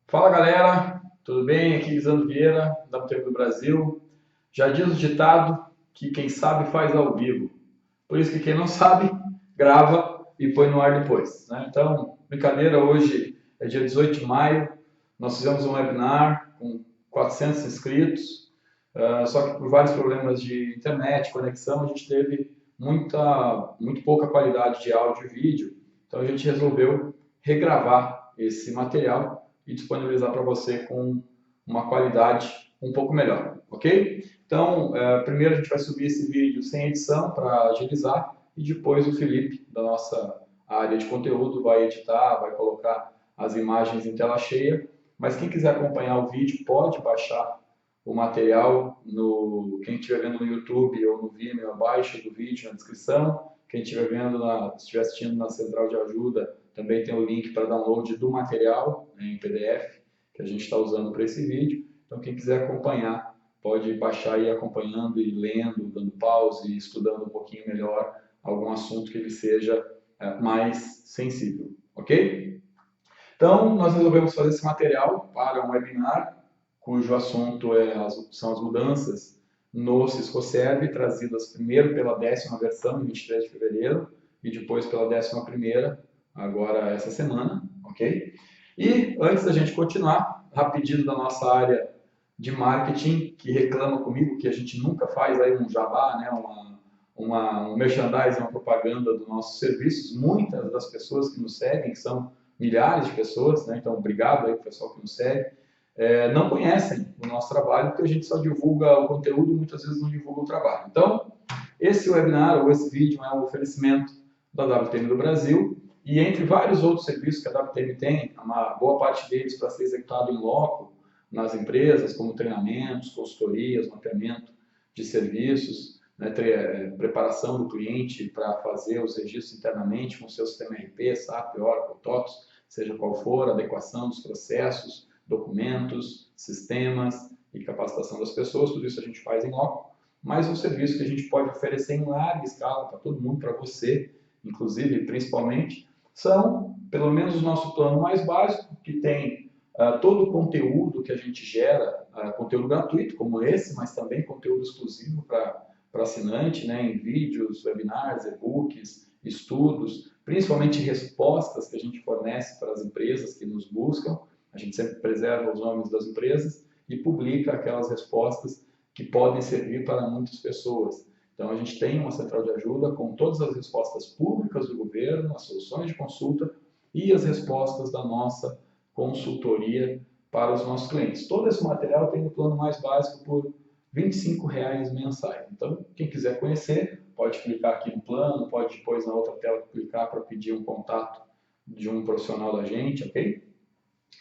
Fala galera, tudo bem? Aqui é Lisandro Vieira, da Boteco do Brasil. Já diz o ditado que quem sabe faz ao vivo. Por isso que quem não sabe, grava e põe no ar depois, né? Então, brincadeira, hoje é dia 18 de maio, nós fizemos um webinar com 400 inscritos, só que por vários problemas de internet, conexão, a gente teve muito pouca qualidade de áudio e vídeo, então a gente resolveu regravar esse material e disponibilizar para você com uma qualidade um pouco melhor, ok? Então, primeiro a gente vai subir esse vídeo sem edição para agilizar e depois o Felipe, da nossa área de conteúdo, vai editar, vai colocar as imagens em tela cheia. Mas quem quiser acompanhar o vídeo pode baixar o material, quem estiver vendo no YouTube ou no Vimeo, abaixo do vídeo na descrição. Quem estiver estiver assistindo na central de ajuda, também tem o link para download do material, né, em PDF, que a gente está usando para esse vídeo. Então, quem quiser acompanhar, pode baixar e ir acompanhando e lendo, dando pause e estudando um pouquinho melhor algum assunto que ele seja mais sensível, ok? Então, nós resolvemos fazer esse material para um webinar, cujo assunto são as mudanças no Cisco Serve, trazidas primeiro pela 10ª versão, em 23 de fevereiro, e depois pela 11ª, agora essa semana, ok? E antes da gente continuar, a pedido da nossa área de marketing, que reclama comigo que a gente nunca faz aí um jabá, né, um merchandising, uma propaganda dos nossos serviços. Muitas das pessoas que nos seguem, que são milhares de pessoas, né, então obrigado aí para o pessoal que nos segue, não conhecem o nosso trabalho, porque a gente só divulga o conteúdo e muitas vezes não divulga o trabalho. Então, esse webinar ou esse vídeo é um oferecimento da WTM do Brasil, e entre vários outros serviços que a WTM tem, uma boa parte deles para ser executado em loco nas empresas, como treinamentos, consultorias, mapeamento de serviços, né, preparação do cliente para fazer os registros internamente com o seu sistema ERP, SAP, Oracle, TOTS, seja qual for, adequação dos processos, documentos, sistemas e capacitação das pessoas, tudo isso a gente faz em loco, mas um serviço que a gente pode oferecer em larga escala para todo mundo, para você, inclusive, principalmente, são, pelo menos, o nosso plano mais básico, que tem todo o conteúdo que a gente gera, conteúdo gratuito como esse, mas também conteúdo exclusivo para assinante, né, em vídeos, webinars, e-books, estudos, principalmente respostas que a gente fornece para as empresas que nos buscam. A gente sempre preserva os nomes das empresas e publica aquelas respostas que podem servir para muitas pessoas. Então, a gente tem uma central de ajuda com todas as respostas públicas do governo, as soluções de consulta e as respostas da nossa consultoria para os nossos clientes. Todo esse material tem no plano mais básico por R$ 25 mensais. Então, quem quiser conhecer, pode clicar aqui no plano, pode depois na outra tela clicar para pedir um contato de um profissional da gente, ok?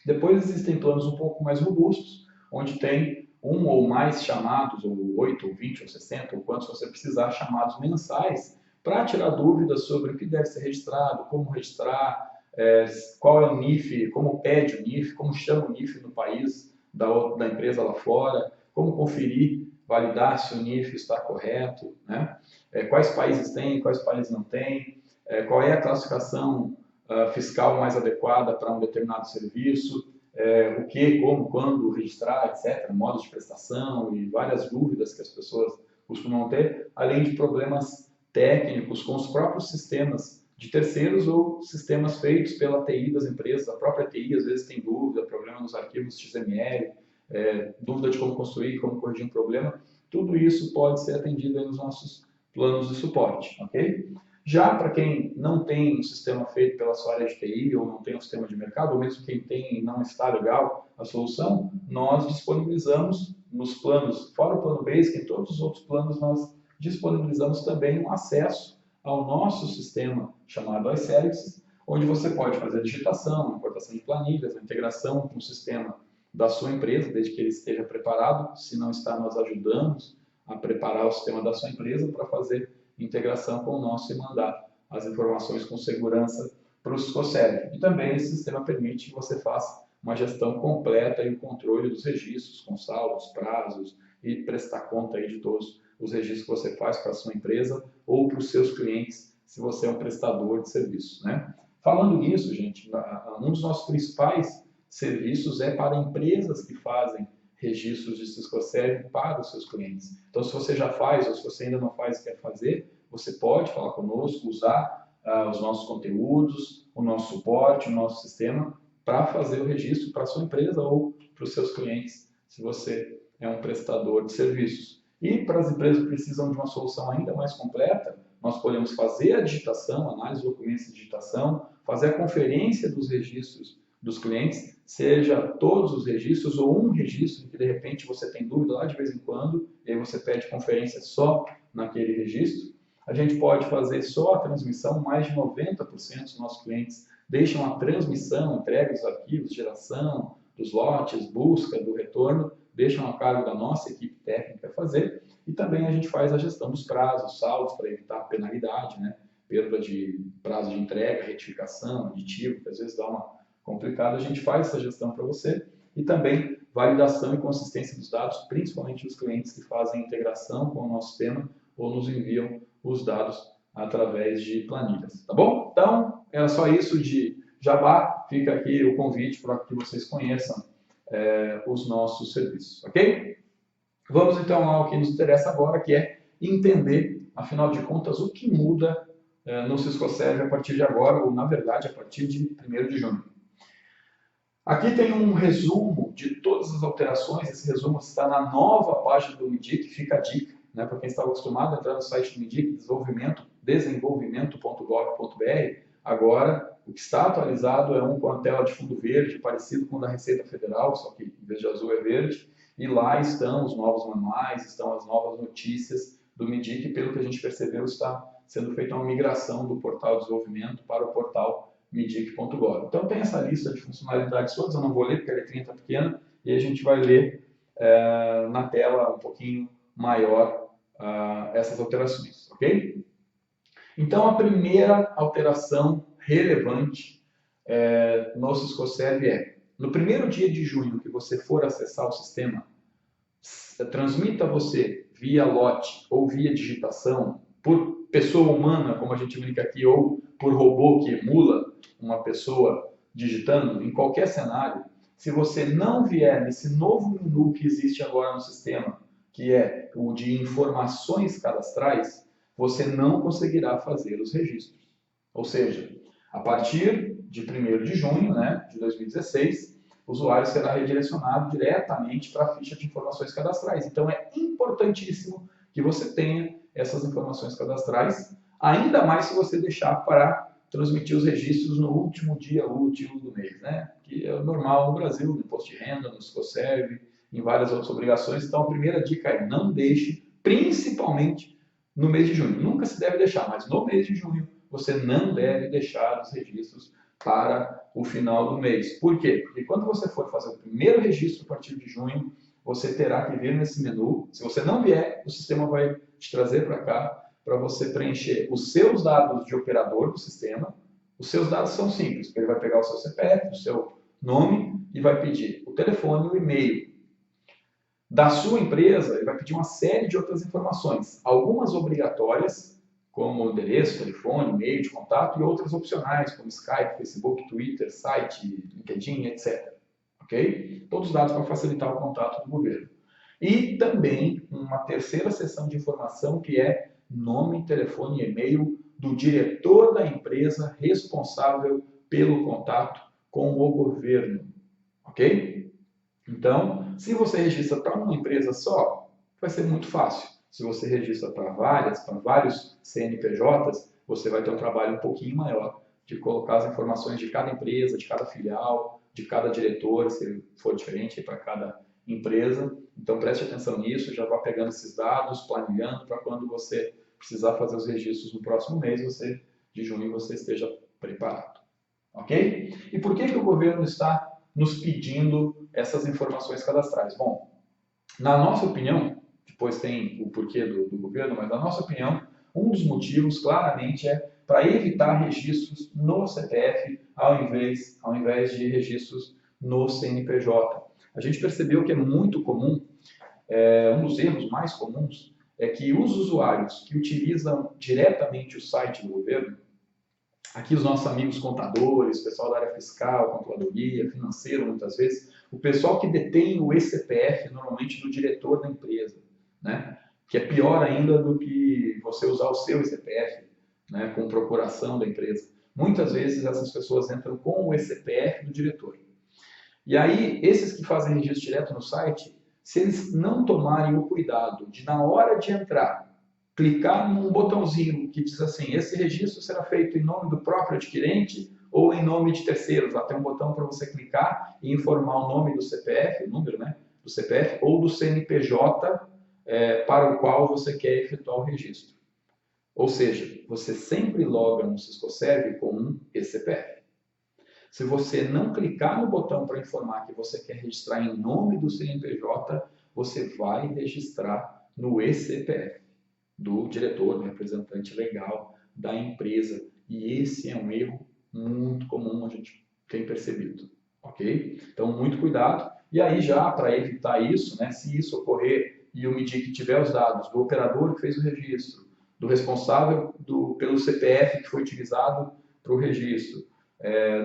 Depois existem planos um pouco mais robustos, onde tem um ou mais chamados, ou 8, ou 20, ou 60, ou quantos você precisar, chamados mensais, para tirar dúvidas sobre o que deve ser registrado, como registrar, qual é o NIF, como pede o NIF, como chama o NIF no país da empresa lá fora, como conferir, validar se o NIF está correto, né? Quais países tem, quais países não tem, qual é a classificação fiscal mais adequada para um determinado serviço, o que, como, quando registrar, etc., modos de prestação e várias dúvidas que as pessoas costumam ter, além de problemas técnicos com os próprios sistemas de terceiros ou sistemas feitos pela TI das empresas. A própria TI às vezes tem dúvida, problema nos arquivos XML, dúvida de como construir, como corrigir um problema. Tudo isso pode ser atendido aí nos nossos planos de suporte, ok? Já para quem não tem um sistema feito pela sua área de TI, ou não tem um sistema de mercado, ou mesmo quem tem e não está legal a solução, nós disponibilizamos nos planos, fora o plano Basic, em todos os outros planos nós disponibilizamos também um acesso ao nosso sistema chamado iServices, onde você pode fazer a digitação, a importação de planilhas, a integração com o sistema da sua empresa, desde que ele esteja preparado. Se não está, nós ajudamos a preparar o sistema da sua empresa para fazer integração com o nosso e mandar as informações com segurança para o Ciscoserve. E também esse sistema permite que você faça uma gestão completa e o controle dos registros, com saldos, prazos e prestar conta aí de todos os registros que você faz para a sua empresa ou para os seus clientes, se você é um prestador de serviços, né? Falando nisso, gente, um dos nossos principais serviços é para empresas que fazem registros de Ciscoserve para os seus clientes. Então, se você já faz ou se você ainda não faz e quer fazer, você pode falar conosco, usar os nossos conteúdos, o nosso suporte, o nosso sistema para fazer o registro para a sua empresa ou para os seus clientes, se você é um prestador de serviços. E para as empresas que precisam de uma solução ainda mais completa, nós podemos fazer a digitação, análise de documentos de digitação, fazer a conferência dos registros dos clientes, seja todos os registros ou um registro que de repente você tem dúvida lá de vez em quando, e aí você pede conferência só naquele registro. A gente pode fazer só a transmissão, mais de 90% dos nossos clientes deixam a transmissão, entrega os arquivos, geração dos lotes, busca do retorno, deixam a cargo da nossa equipe técnica fazer, e também a gente faz a gestão dos prazos, saldos, para evitar penalidade, né? Perda de prazo de entrega, retificação, aditivo, que às vezes dá uma complicada, a gente faz essa gestão para você, e também validação e consistência dos dados, principalmente dos clientes que fazem integração com o nosso sistema ou nos enviam os dados através de planilhas, tá bom? Então, era só isso de jabá, fica aqui o convite para que vocês conheçam os nossos serviços, ok? Vamos então ao que nos interessa agora, que é entender, afinal de contas, o que muda no Ciscoserve a partir de agora, ou na verdade a partir de 1º de junho. Aqui tem um resumo de todas as alterações, esse resumo está na nova página do MIDIC, fica a dica, né, para quem estava acostumado a entrar no site do MIDIC, desenvolvimento.gov.br, agora o que está atualizado é um com a tela de fundo verde, parecido com o da Receita Federal, só que em vez de azul é verde, e lá estão os novos manuais, estão as novas notícias do MIDIC, e pelo que a gente percebeu está sendo feita uma migração do portal de desenvolvimento para o portal midic.gov. Então tem essa lista de funcionalidades todas, eu não vou ler porque a letrinha está pequena, e a gente vai ler na tela um pouquinho maior essas alterações, ok? Então a primeira alteração relevante no Ciscoserve é, no primeiro dia de junho que você for acessar o sistema, transmita você via lote ou via digitação, por pessoa humana, como a gente brinca aqui, ou por robô que emula uma pessoa digitando, em qualquer cenário, se você não vier nesse novo menu que existe agora no sistema, que é o de informações cadastrais, você não conseguirá fazer os registros. Ou seja, a partir de 1º de junho, né, de 2016, o usuário será redirecionado diretamente para a ficha de informações cadastrais. Então é importantíssimo que você tenha essas informações cadastrais, ainda mais se você deixar para transmitir os registros no último dia útil do mês, né? Que é normal no Brasil, no imposto de renda, no Ciscoserve, em várias outras obrigações. Então a primeira dica é não deixe, principalmente no mês de junho. Nunca se deve deixar, mas no mês de junho você não deve deixar os registros para o final do mês. Por quê? Porque quando você for fazer o primeiro registro a partir de junho, você terá que vir nesse menu. Se você não vier, o sistema vai te trazer para cá para você preencher os seus dados de operador do sistema. Os seus dados são simples, porque ele vai pegar o seu CPF, o seu nome e vai pedir o telefone e o e-mail. Da sua empresa, ele vai pedir uma série de outras informações, algumas obrigatórias, como endereço, telefone, e-mail de contato, e outras opcionais, como Skype, Facebook, Twitter, site, LinkedIn, etc. Ok? Todos os dados para facilitar o contato do governo. E também uma terceira seção de informação que é nome, telefone e e-mail do diretor da empresa responsável pelo contato com o governo. Ok? Então, se você registra para uma empresa só, vai ser muito fácil. Se você registra para vários CNPJs, você vai ter um trabalho um pouquinho maior de colocar as informações de cada empresa, de cada filial, de cada diretor, se for diferente para cada empresa. Então preste atenção nisso, já vá pegando esses dados, planilhando para quando você precisar fazer os registros no próximo mês, de junho, você esteja preparado. Ok? E por que o governo está nos pedindo essas informações cadastrais? Bom, na nossa opinião, depois tem o porquê do governo, mas na nossa opinião, um dos motivos claramente é para evitar registros no CPF ao invés de registros no CNPJ. A gente percebeu que é muito comum, um dos erros mais comuns, é que os usuários que utilizam diretamente o site do governo, Aqui os nossos amigos contadores, pessoal da área fiscal, controladoria, financeiro, muitas vezes, o pessoal que detém o eCPF, normalmente do diretor da empresa, né? Que é pior ainda do que você usar o seu eCPF, né? Com procuração da empresa. Muitas vezes essas pessoas entram com o eCPF do diretor. E aí, esses que fazem registro direto no site, se eles não tomarem o cuidado de, na hora de entrar, clicar num botãozinho que diz assim, esse registro será feito em nome do próprio adquirente ou em nome de terceiros. Lá tem um botão para você clicar e informar o nome do CPF, o número, né, do CPF ou do CNPJ para o qual você quer efetuar o registro. Ou seja, você sempre loga no Siscoserve com um eCPF. Se você não clicar no botão para informar que você quer registrar em nome do CNPJ, você vai registrar no eCPF do diretor, do representante legal da empresa. E esse é um erro muito comum, a gente tem percebido, ok? Então, muito cuidado. E aí, já para evitar isso, né, se isso ocorrer e o MIDIC tiver os dados do operador que fez o registro, do responsável pelo CPF que foi utilizado para o registro,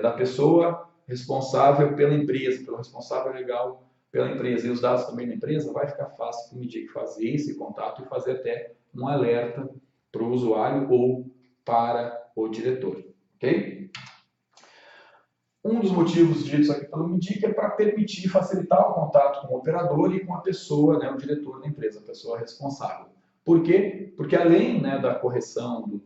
da pessoa responsável pela empresa, pelo responsável legal pela empresa e os dados também da empresa, vai ficar fácil para o MIDIC fazer esse contato e fazer até um alerta para o usuário ou para o diretor, ok? Um dos motivos ditos aqui pelo MIDIC é para permitir facilitar o contato com o operador e com a pessoa, né, o diretor da empresa, a pessoa responsável. Por quê? Porque além, né, da correção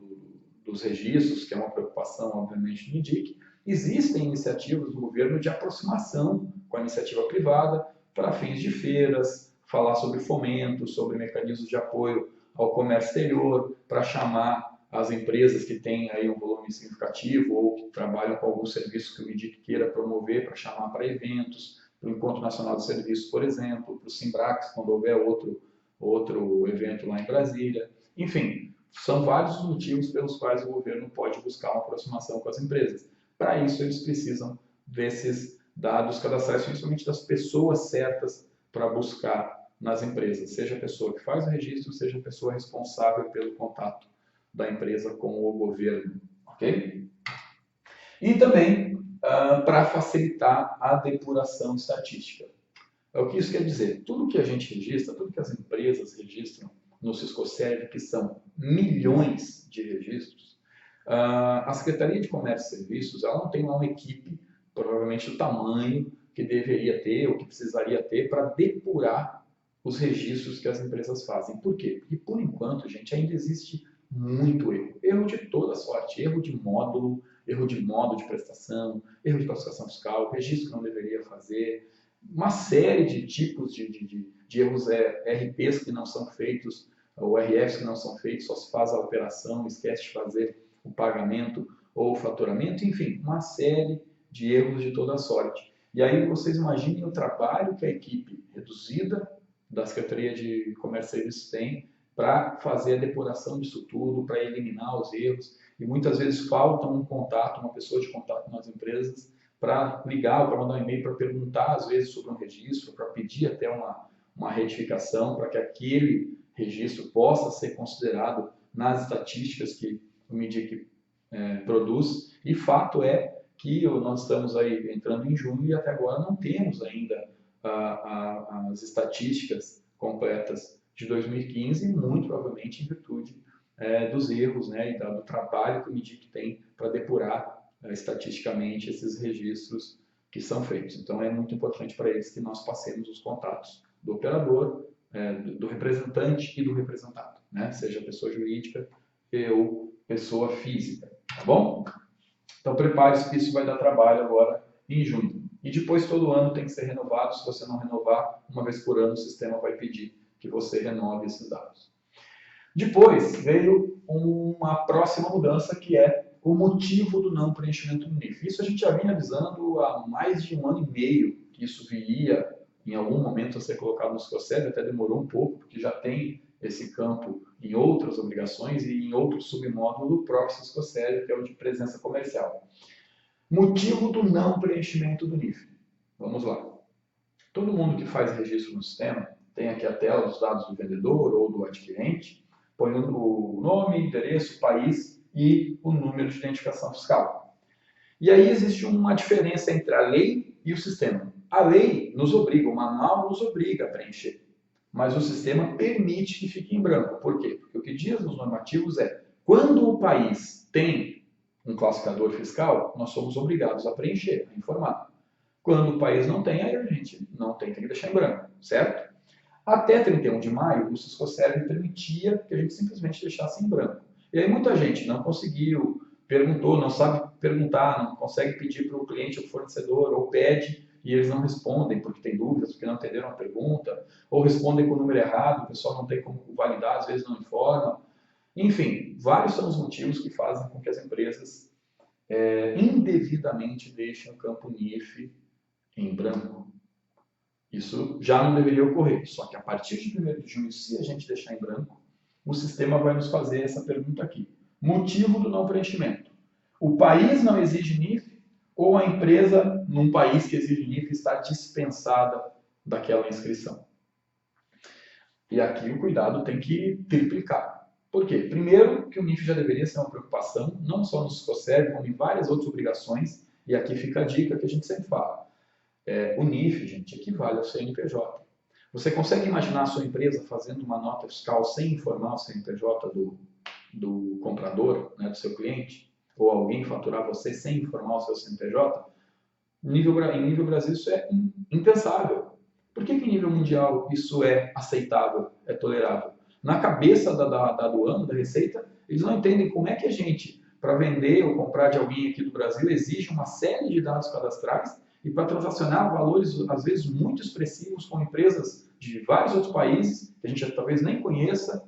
dos registros, que é uma preocupação, obviamente, do MIDIC, existem iniciativas do governo de aproximação com a iniciativa privada para fins de feiras, falar sobre fomento, sobre mecanismos de apoio ao comércio exterior, para chamar as empresas que têm aí um volume significativo ou que trabalham com alguns serviços que o MIDIC queira promover, para chamar para eventos, para o Encontro Nacional de Serviços, por exemplo, para o Simbrax, quando houver outro evento lá em Brasília. Enfim, são vários os motivos pelos quais o governo pode buscar uma aproximação com as empresas. Para isso, eles precisam desses dados cadastrais, principalmente das pessoas certas para buscar nas empresas, seja a pessoa que faz o registro, seja a pessoa responsável pelo contato da empresa com o governo, ok? E também para facilitar a depuração estatística. O que isso quer dizer? Tudo que a gente registra, tudo que as empresas registram no Siscoserve, que são milhões de registros, a Secretaria de Comércio e Serviços ela não tem lá uma equipe, provavelmente do tamanho que deveria ter ou que precisaria ter para depurar os registros que as empresas fazem. Por quê? Porque, por enquanto, gente, ainda existe muito erro. Erro de toda sorte. Erro de módulo, erro de modo de prestação, erro de classificação fiscal, registro que não deveria fazer, uma série de tipos de erros RPs que não são feitos, ou RFs que não são feitos, só se faz a operação, esquece de fazer o pagamento ou o faturamento, enfim, uma série de erros de toda sorte. E aí vocês imaginem o trabalho que a equipe reduzida da Secretaria de Comércio e Serviços tem para fazer a depuração disso tudo, para eliminar os erros, e muitas vezes falta um contato, uma pessoa de contato nas empresas, para ligar ou para mandar um e-mail para perguntar, às vezes, sobre um registro, para pedir até uma retificação, para que aquele registro possa ser considerado nas estatísticas que o MIDIC produz. E fato é que nós estamos aí entrando em junho e até agora não temos ainda as estatísticas completas de 2015, muito provavelmente em virtude dos erros, né, e do trabalho que o MIDIC tem para depurar estatisticamente esses registros que são feitos. Então é muito importante para eles que nós passemos os contatos do operador, do representante e do representado, né, seja pessoa jurídica ou pessoa física, tá bom? Então prepare-se que isso vai dar trabalho agora em junho. E depois todo ano tem que ser renovado. Se você não renovar, uma vez por ano o sistema vai pedir que você renove esses dados. Depois veio uma próxima mudança que é o motivo do não preenchimento do NIF. Isso a gente já vinha avisando há mais de 1 ano e meio que isso viria em algum momento a ser colocado no Siscoserve, até demorou um pouco, porque já tem esse campo em outras obrigações e em outro submódulo do próprio Siscoserve, que é o de presença comercial. Motivo do não preenchimento do NIF. Vamos lá. Todo mundo que faz registro no sistema tem aqui a tela dos dados do vendedor ou do adquirente, põe o nome, endereço, país e o número de identificação fiscal. E aí existe uma diferença entre a lei e o sistema. A lei nos obriga, o manual nos obriga a preencher, mas o sistema permite que fique em branco. Por quê? Porque o que diz nos normativos é, quando o país tem um classificador fiscal, nós somos obrigados a preencher, a informar. Quando o país não tem, aí a gente não tem que deixar em branco, certo? Até 31 de maio, o Siscoserv permitia que a gente simplesmente deixasse em branco. E aí muita gente não conseguiu, perguntou, não sabe perguntar, não consegue pedir para o cliente ou fornecedor, ou pede e eles não respondem porque tem dúvidas, porque não entenderam a pergunta, ou respondem com o número errado, o pessoal não tem como validar, às vezes não informa. Enfim, vários são os motivos que fazem com que as empresas indevidamente deixem o campo NIF em branco. Isso já não deveria ocorrer, só que a partir de 1º de junho, se a gente deixar em branco, o sistema vai nos fazer essa pergunta aqui. Motivo do não preenchimento. O país não exige NIF ou a empresa, num país que exige NIF, está dispensada daquela inscrição? E aqui o cuidado tem que triplicar. Por quê? Primeiro, que o NIF já deveria ser uma preocupação, não só no Siscoserv, como em várias outras obrigações, e aqui fica a dica que a gente sempre fala. O NIF, gente, equivale ao CNPJ. Você consegue imaginar a sua empresa fazendo uma nota fiscal sem informar o CNPJ do comprador, né, do seu cliente? Ou alguém faturar você sem informar o seu CNPJ? Em nível Brasil isso é impensável. Por que em nível mundial isso é aceitável, é tolerável? Na cabeça da aduana, da Receita, eles não entendem como é que a gente, para vender ou comprar de alguém aqui do Brasil, exige uma série de dados cadastrais e para transacionar valores, às vezes, muito expressivos com empresas de vários outros países, que a gente talvez nem conheça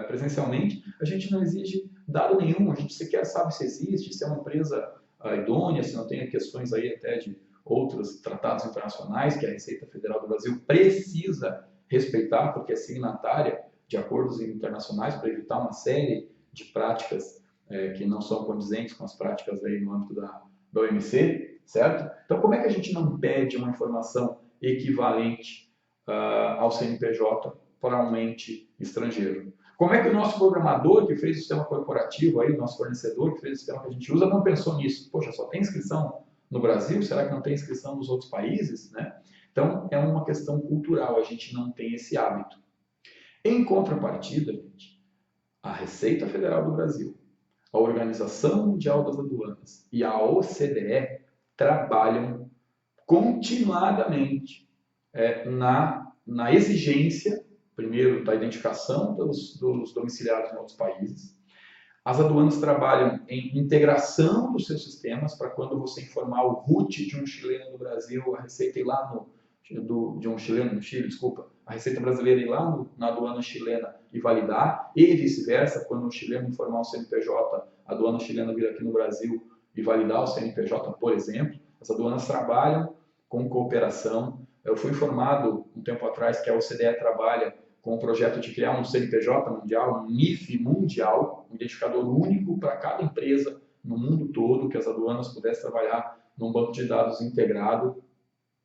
presencialmente, a gente não exige dado nenhum, a gente sequer sabe se existe, se é uma empresa idônea, se não tem questões aí até de outros tratados internacionais que a Receita Federal do Brasil precisa respeitar, porque é signatária de acordos internacionais para evitar uma série de práticas que não são condizentes com as práticas aí no âmbito da OMC, certo? Então, como é que a gente não pede uma informação equivalente ao CNPJ para um ente estrangeiro? Como é que o nosso programador que fez o sistema corporativo, aí, o nosso fornecedor que fez o sistema que a gente usa, não pensou nisso? Poxa, só tem inscrição no Brasil? Será que não tem inscrição nos outros países? Né? Então, é uma questão cultural, a gente não tem esse hábito. Em contrapartida, gente, a Receita Federal do Brasil, a Organização Mundial das Aduanas e a OCDE trabalham continuadamente na exigência, primeiro, da identificação dos domiciliados em outros países. As aduanas trabalham em integração dos seus sistemas para quando você informar o RUT de um chileno no Brasil, a Receita ir lá de um chileno no Chile, desculpa, a Receita brasileira ir lá na aduana chilena e validar, e vice-versa, quando um chileno informar o CNPJ, a aduana chilena vir aqui no Brasil e validar o CNPJ, por exemplo. As aduanas trabalham com cooperação. Eu fui informado um tempo atrás que a OCDE trabalha com o projeto de criar um CNPJ mundial, um NIF mundial, um identificador único para cada empresa no mundo todo, que as aduanas pudessem trabalhar num banco de dados integrado.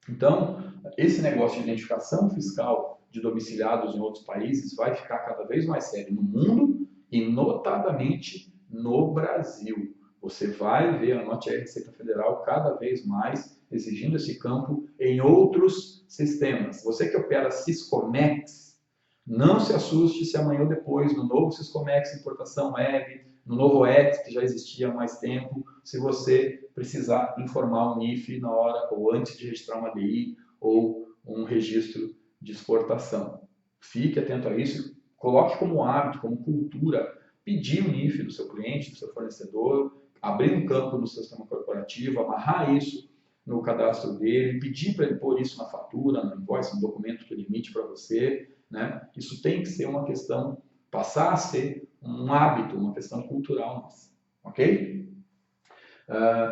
Então, esse negócio de identificação fiscal de domiciliados em outros países vai ficar cada vez mais sério no mundo e notadamente no Brasil. Você vai ver, anote aí a Receita Federal cada vez mais exigindo esse campo em outros sistemas. Você que opera Siscomex, não se assuste se amanhã ou depois, no novo Siscomex Importação Web, no novo EX, que já existia há mais tempo, se você precisar informar o NIF na hora ou antes de registrar uma DI ou um registro de exportação. Fique atento a isso, coloque como hábito, como cultura, pedir o NIF do seu cliente, do seu fornecedor, abrir um campo no seu sistema corporativo, amarrar isso no cadastro dele, pedir para ele pôr isso na fatura, no invoice, no documento que ele emite para você, né? Isso tem que ser uma questão, passar a ser um hábito, uma questão cultural nossa, ok?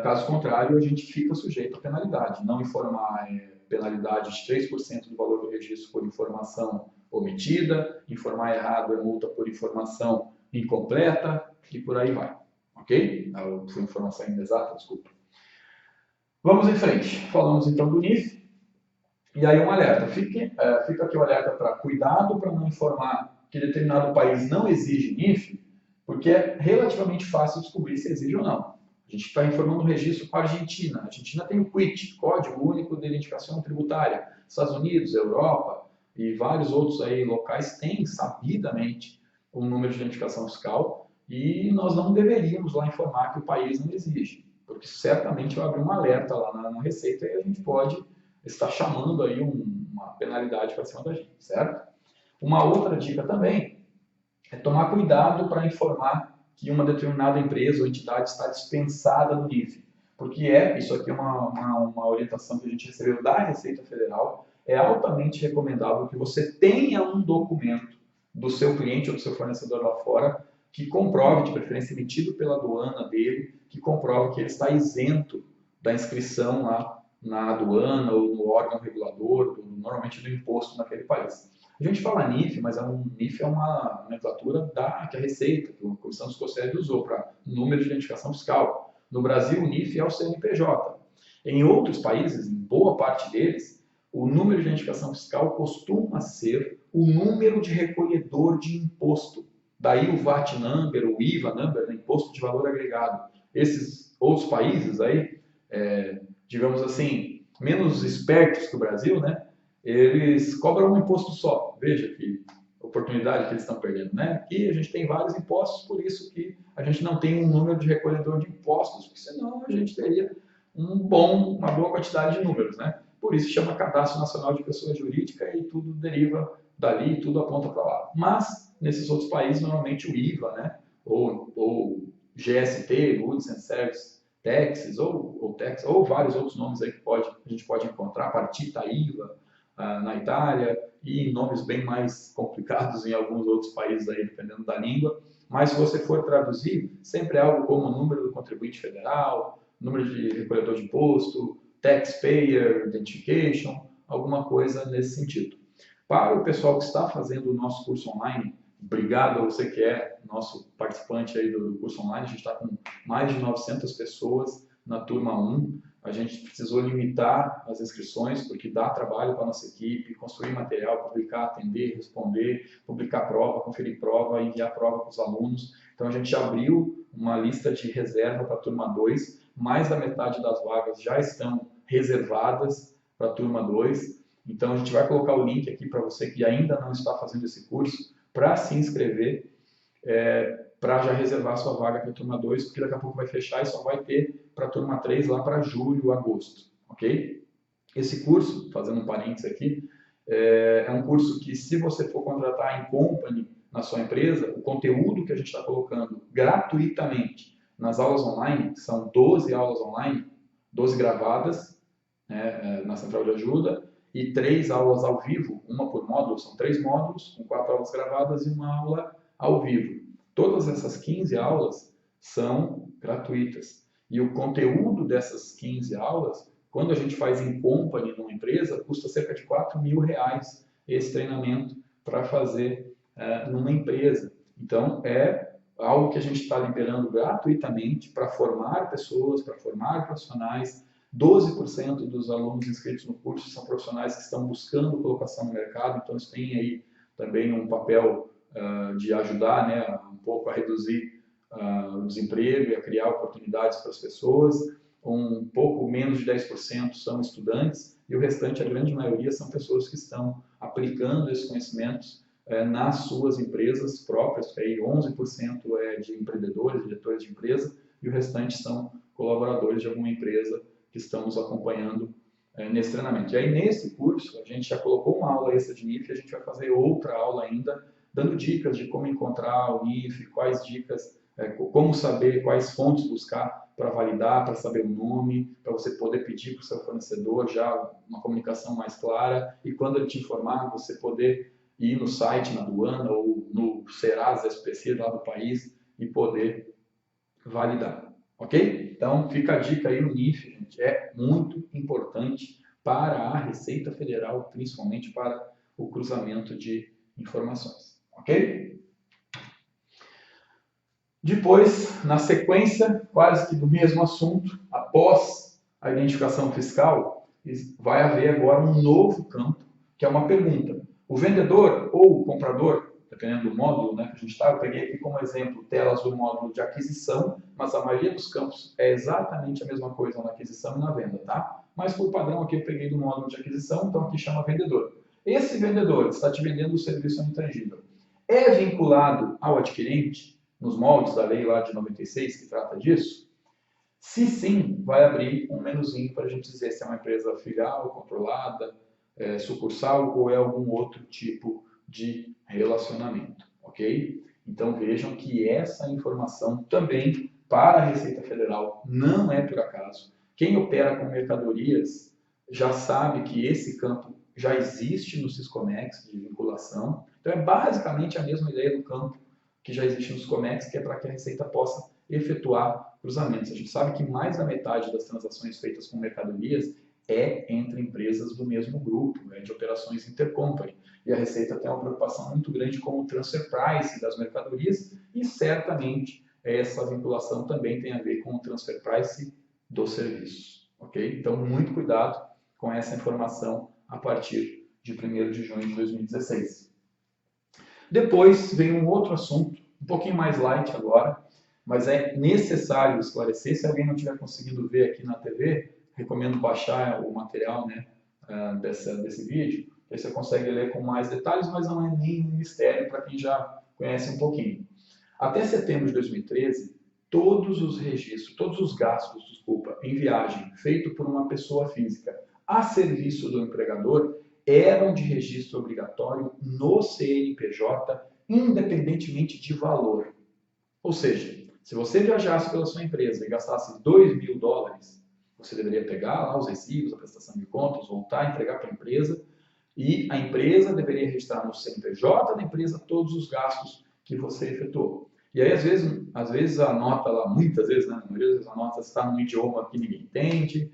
Caso contrário, a gente fica sujeito a penalidade. Não informar penalidade de 3% do valor do registro por informação omitida, informar errado é multa por informação incompleta e por aí vai, ok? Por informação inexata, desculpa. Vamos em frente. Falamos então do NIF. E aí um alerta. Fica aqui o alerta para cuidado para não informar que determinado país não exige NIF, porque é relativamente fácil descobrir se exige ou não. A gente está informando o registro para a Argentina. A Argentina tem o CUIT, Código Único de Identificação Tributária. Estados Unidos, Europa e vários outros aí locais têm sabidamente um número de identificação fiscal e nós não deveríamos lá informar que o país não exige, porque certamente vai abrir um alerta lá na Receita e a gente pode estar chamando aí uma penalidade para cima da gente, certo? Uma outra dica também é tomar cuidado para informar que uma determinada empresa ou entidade está dispensada do NIF, porque isso aqui é uma orientação que a gente recebeu da Receita Federal, é altamente recomendável que você tenha um documento do seu cliente ou do seu fornecedor lá fora que comprove, de preferência emitido pela aduana dele, que comprove que ele está isento da inscrição lá na aduana ou no órgão regulador, normalmente do imposto naquele país. A gente fala NIF, mas NIF é uma nomenclatura que a Receita, que a Comissão dos Conselhos usou para número de identificação fiscal. No Brasil, o NIF é o CNPJ. Em outros países, em boa parte deles, o número de identificação fiscal costuma ser o número de recolhedor de imposto. Daí o VAT number, o IVA number, né, Imposto de Valor Agregado. Esses outros países aí, digamos assim, menos espertos que o Brasil, né? Eles cobram um imposto só. Veja que oportunidade que eles estão perdendo, né? Aqui a gente tem vários impostos, por isso que a gente não tem um número de recolhedor de impostos, porque senão a gente teria uma boa quantidade de números, né? Por isso chama Cadastro Nacional de Pessoa Jurídica e tudo deriva dali, tudo aponta para lá. Mas nesses outros países, normalmente o IVA, né? Ou GST, Goods and Services Taxes, ou Tax, ou vários outros nomes aí que a gente pode encontrar, Partita IVA, na Itália, e nomes bem mais complicados em alguns outros países aí, dependendo da língua. Mas se você for traduzir, sempre é algo como o número do contribuinte federal, número de recolhedor de imposto, taxpayer identification, alguma coisa nesse sentido. Para o pessoal que está fazendo o nosso curso online, obrigado a você que é nosso participante aí do curso online, a gente está com mais de 900 pessoas na turma 1, a gente precisou limitar as inscrições, porque dá trabalho para a nossa equipe, construir material, publicar, atender, responder, publicar prova, conferir prova, enviar prova para os alunos. Então, a gente abriu uma lista de reserva para a turma 2, mais da metade das vagas já estão reservadas para a turma 2. Então, a gente vai colocar o link aqui para você que ainda não está fazendo esse curso, para se inscrever, para já reservar a sua vaga para a turma 2, porque daqui a pouco vai fechar e só vai ter para a turma 3 lá para julho, agosto, ok? Esse curso, fazendo um parênteses aqui, é um curso que, se você for contratar em company na sua empresa, o conteúdo que a gente está colocando gratuitamente nas aulas online, são 12 aulas online, 12 gravadas, né, na central de ajuda, e 3 aulas ao vivo, uma por módulo, são 3 módulos, com 4 aulas gravadas e uma aula ao vivo. Todas essas 15 aulas são gratuitas. E o conteúdo dessas 15 aulas, quando a gente faz em company numa empresa, custa cerca de R$4.000 esse treinamento para fazer numa empresa. Então, é algo que a gente está liberando gratuitamente para formar pessoas, para formar profissionais. 12% dos alunos inscritos no curso são profissionais que estão buscando colocação no mercado, então eles têm aí também um papel de ajudar, né, um pouco a reduzir o desemprego e a criar oportunidades para as pessoas. Um pouco menos de 10% são estudantes e o restante, a grande maioria, são pessoas que estão aplicando esses conhecimentos nas suas empresas próprias, que aí 11% é de empreendedores, diretores de empresa, e o restante são colaboradores de alguma empresa que estamos acompanhando nesse treinamento. E aí, nesse curso, a gente já colocou uma aula extra de NIF, a gente vai fazer outra aula ainda, dando dicas de como encontrar o NIF, quais dicas, como saber quais fontes buscar para validar, para saber o nome, para você poder pedir para o seu fornecedor já uma comunicação mais clara, e quando ele te informar, você poder ir no site, na aduana ou no Serasa SPC lá do país e poder validar. Ok? Então, fica a dica aí no NIF, gente. É muito importante para a Receita Federal, principalmente para o cruzamento de informações. Ok? Depois, na sequência, quase que do mesmo assunto, após a identificação fiscal, vai haver agora um novo campo, que é uma pergunta. O vendedor ou o comprador, dependendo do módulo, né, que a gente está. Eu peguei aqui como exemplo telas do módulo de aquisição, mas a maioria dos campos é exatamente a mesma coisa na aquisição e na venda, tá? Mas por padrão aqui eu peguei do módulo de aquisição, então aqui chama vendedor. Esse vendedor está te vendendo o serviço intangível. É vinculado ao adquirente, nos moldes da lei lá de 96 que trata disso? Se sim, vai abrir um menuzinho para a gente dizer se é uma empresa filial, controlada, sucursal ou é algum outro tipo de relacionamento, ok? Então vejam que essa informação também para a Receita Federal não é por acaso. Quem opera com mercadorias já sabe que esse campo já existe no Siscomex de vinculação. Então é basicamente a mesma ideia do campo que já existe no Siscomex, que é para que a Receita possa efetuar cruzamentos. A gente sabe que mais da metade das transações feitas com mercadorias é entre empresas do mesmo grupo, de operações intercompany. E a Receita tem uma preocupação muito grande com o transfer price das mercadorias e certamente essa vinculação também tem a ver com o transfer price dos serviços, ok? Então, muito cuidado com essa informação a partir de 1º de junho de 2016. Depois vem um outro assunto, um pouquinho mais light agora, mas é necessário esclarecer. Se alguém não tiver conseguido ver aqui na TV, recomendo baixar o material, né, desse vídeo, aí você consegue ler com mais detalhes, mas não é nenhum mistério para quem já conhece um pouquinho. Até setembro de 2013, todos os registros, todos os gastos, em viagem feito por uma pessoa física a serviço do empregador eram de registro obrigatório no CNPJ, independentemente de valor. Ou seja, se você viajasse pela sua empresa e gastasse $2.000, você deveria pegar lá os recibos, a prestação de contas, voltar, entregar para a empresa, e a empresa deveria registrar no CNPJ da empresa todos os gastos que você efetuou. E aí, às vezes a nota lá, muitas vezes, né, na maioria das vezes a nota está num idioma que ninguém entende,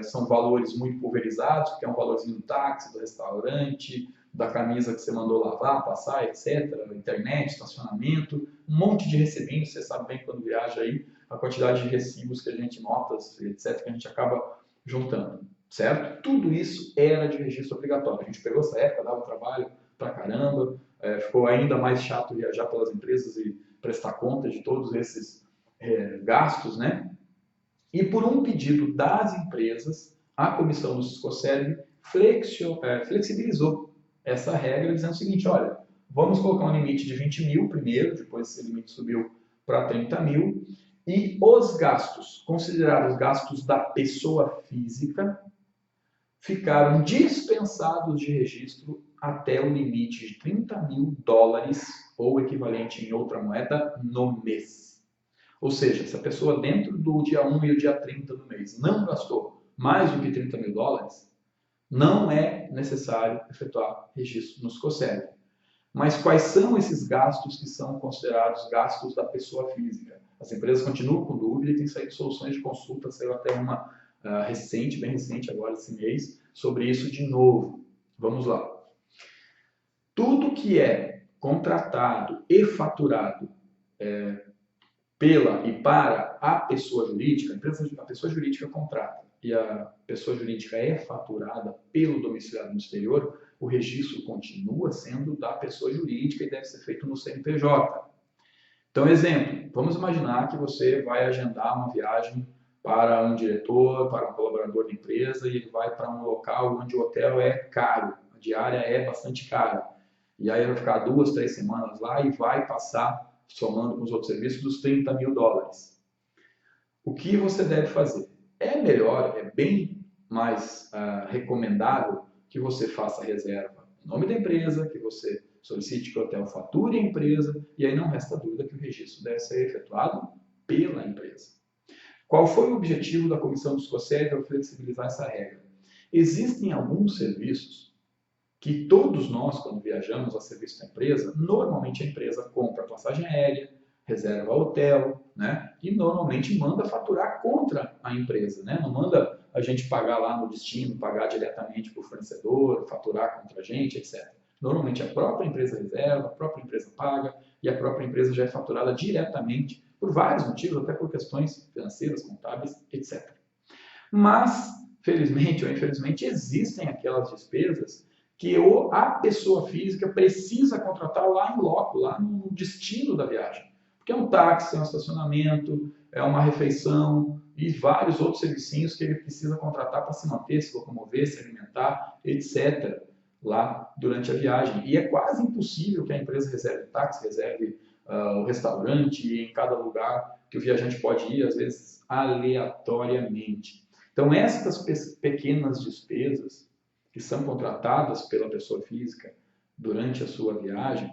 são valores muito pulverizados, que é um valorzinho do táxi, do restaurante, da camisa que você mandou lavar, passar, etc., internet, estacionamento, um monte de recibinhos, você sabe bem quando viaja aí, a quantidade de recibos que a gente, notas, etc., que a gente acaba juntando, certo? Tudo isso era de registro obrigatório. A gente pegou essa época, dava trabalho pra caramba, ficou ainda mais chato viajar pelas empresas e prestar conta de todos esses gastos, né? E por um pedido das empresas, a comissão do Siscoserv flexibilizou essa regra, dizendo o seguinte: olha, vamos colocar um limite de 20 mil primeiro, depois esse limite subiu para 30 mil, e os gastos, considerados gastos da pessoa física, ficaram dispensados de registro até o limite de $30.000, ou equivalente em outra moeda, no mês. Ou seja, se a pessoa dentro do dia 1 e o dia 30 do mês não gastou mais do que $30.000, não é necessário efetuar registro no Siscoserv. Mas quais são esses gastos que são considerados gastos da pessoa física? As empresas continuam com dúvida e tem saído soluções de consulta, saiu até uma recente, bem recente agora esse mês, sobre isso de novo. Vamos lá. Tudo que é contratado e faturado pela e para a pessoa jurídica, a pessoa jurídica contrata e a pessoa jurídica é faturada pelo domiciliado no exterior, o registro continua sendo da pessoa jurídica e deve ser feito no CNPJ. Então, exemplo, vamos imaginar que você vai agendar uma viagem para um diretor, para um colaborador da empresa, e ele vai para um local onde o hotel é caro, a diária é bastante cara. E aí vai ficar 2, 3 semanas lá e vai passar, somando com os outros serviços, dos $30.000. O que você deve fazer? É melhor, é bem mais recomendável que você faça a reserva no nome da empresa, que você solicite que o hotel fature a empresa, e aí não resta dúvida que o registro deve ser efetuado pela empresa. Qual foi o objetivo da comissão do Siscoserv ao flexibilizar essa regra? Existem alguns serviços que todos nós, quando viajamos a serviço da empresa, normalmente a empresa compra passagem aérea, reserva hotel, né? E normalmente manda faturar contra a empresa, né? Não manda a gente pagar lá no destino, pagar diretamente para o fornecedor, faturar contra a gente, etc. Normalmente a própria empresa reserva, a própria empresa paga e a própria empresa já é faturada diretamente por vários motivos, até por questões financeiras, contábeis, etc. Mas, felizmente ou infelizmente, existem aquelas despesas que a pessoa física precisa contratar lá em loco, lá no destino da viagem. Porque é um táxi, é um estacionamento, é uma refeição e vários outros serviços que ele precisa contratar para se manter, se locomover, se alimentar, etc., lá durante a viagem. E é quase impossível que a empresa reserve táxi, reserve o restaurante em cada lugar que o viajante pode ir, às vezes aleatoriamente. Então, estas pequenas despesas que são contratadas pela pessoa física durante a sua viagem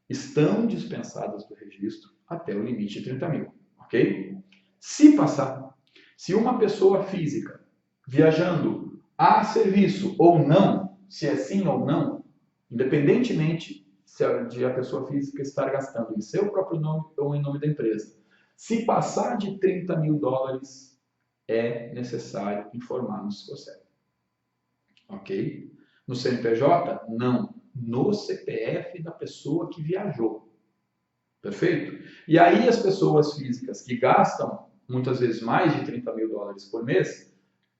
estão dispensadas do registro até o limite de 30 mil, ok? Se passar, se uma pessoa física viajando a serviço ou não, se é sim ou não, independentemente de a pessoa física estar gastando em seu próprio nome ou em nome da empresa, se passar de 30 mil dólares, é necessário informar no SICOSERV. Ok? No CNPJ, não. No CPF da pessoa que viajou. Perfeito? E aí as pessoas físicas que gastam, muitas vezes mais de 30 mil dólares por mês,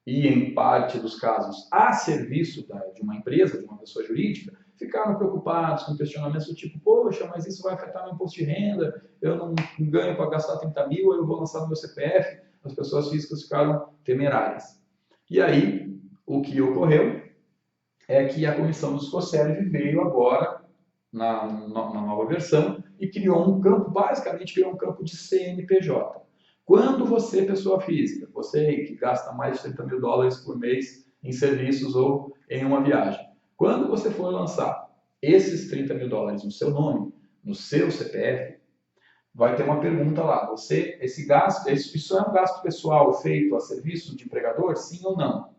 e em parte dos casos a serviço de uma empresa, de uma pessoa jurídica, ficaram preocupados com questionamentos do tipo, poxa, mas isso vai afetar meu imposto de renda, eu não ganho para gastar 30 mil, eu vou lançar no meu CPF. As pessoas físicas ficaram temerárias. E aí, o que ocorreu é que a comissão do SICOSERV veio agora, na nova versão, e criou um campo, basicamente criou um campo de CNPJ. Quando você, pessoa física, você que gasta mais de 30 mil dólares por mês em serviços ou em uma viagem, quando você for lançar esses 30 mil dólares no seu nome, no seu CPF, vai ter uma pergunta lá. Esse gasto, isso é um gasto pessoal feito a serviço de empregador? Sim ou não?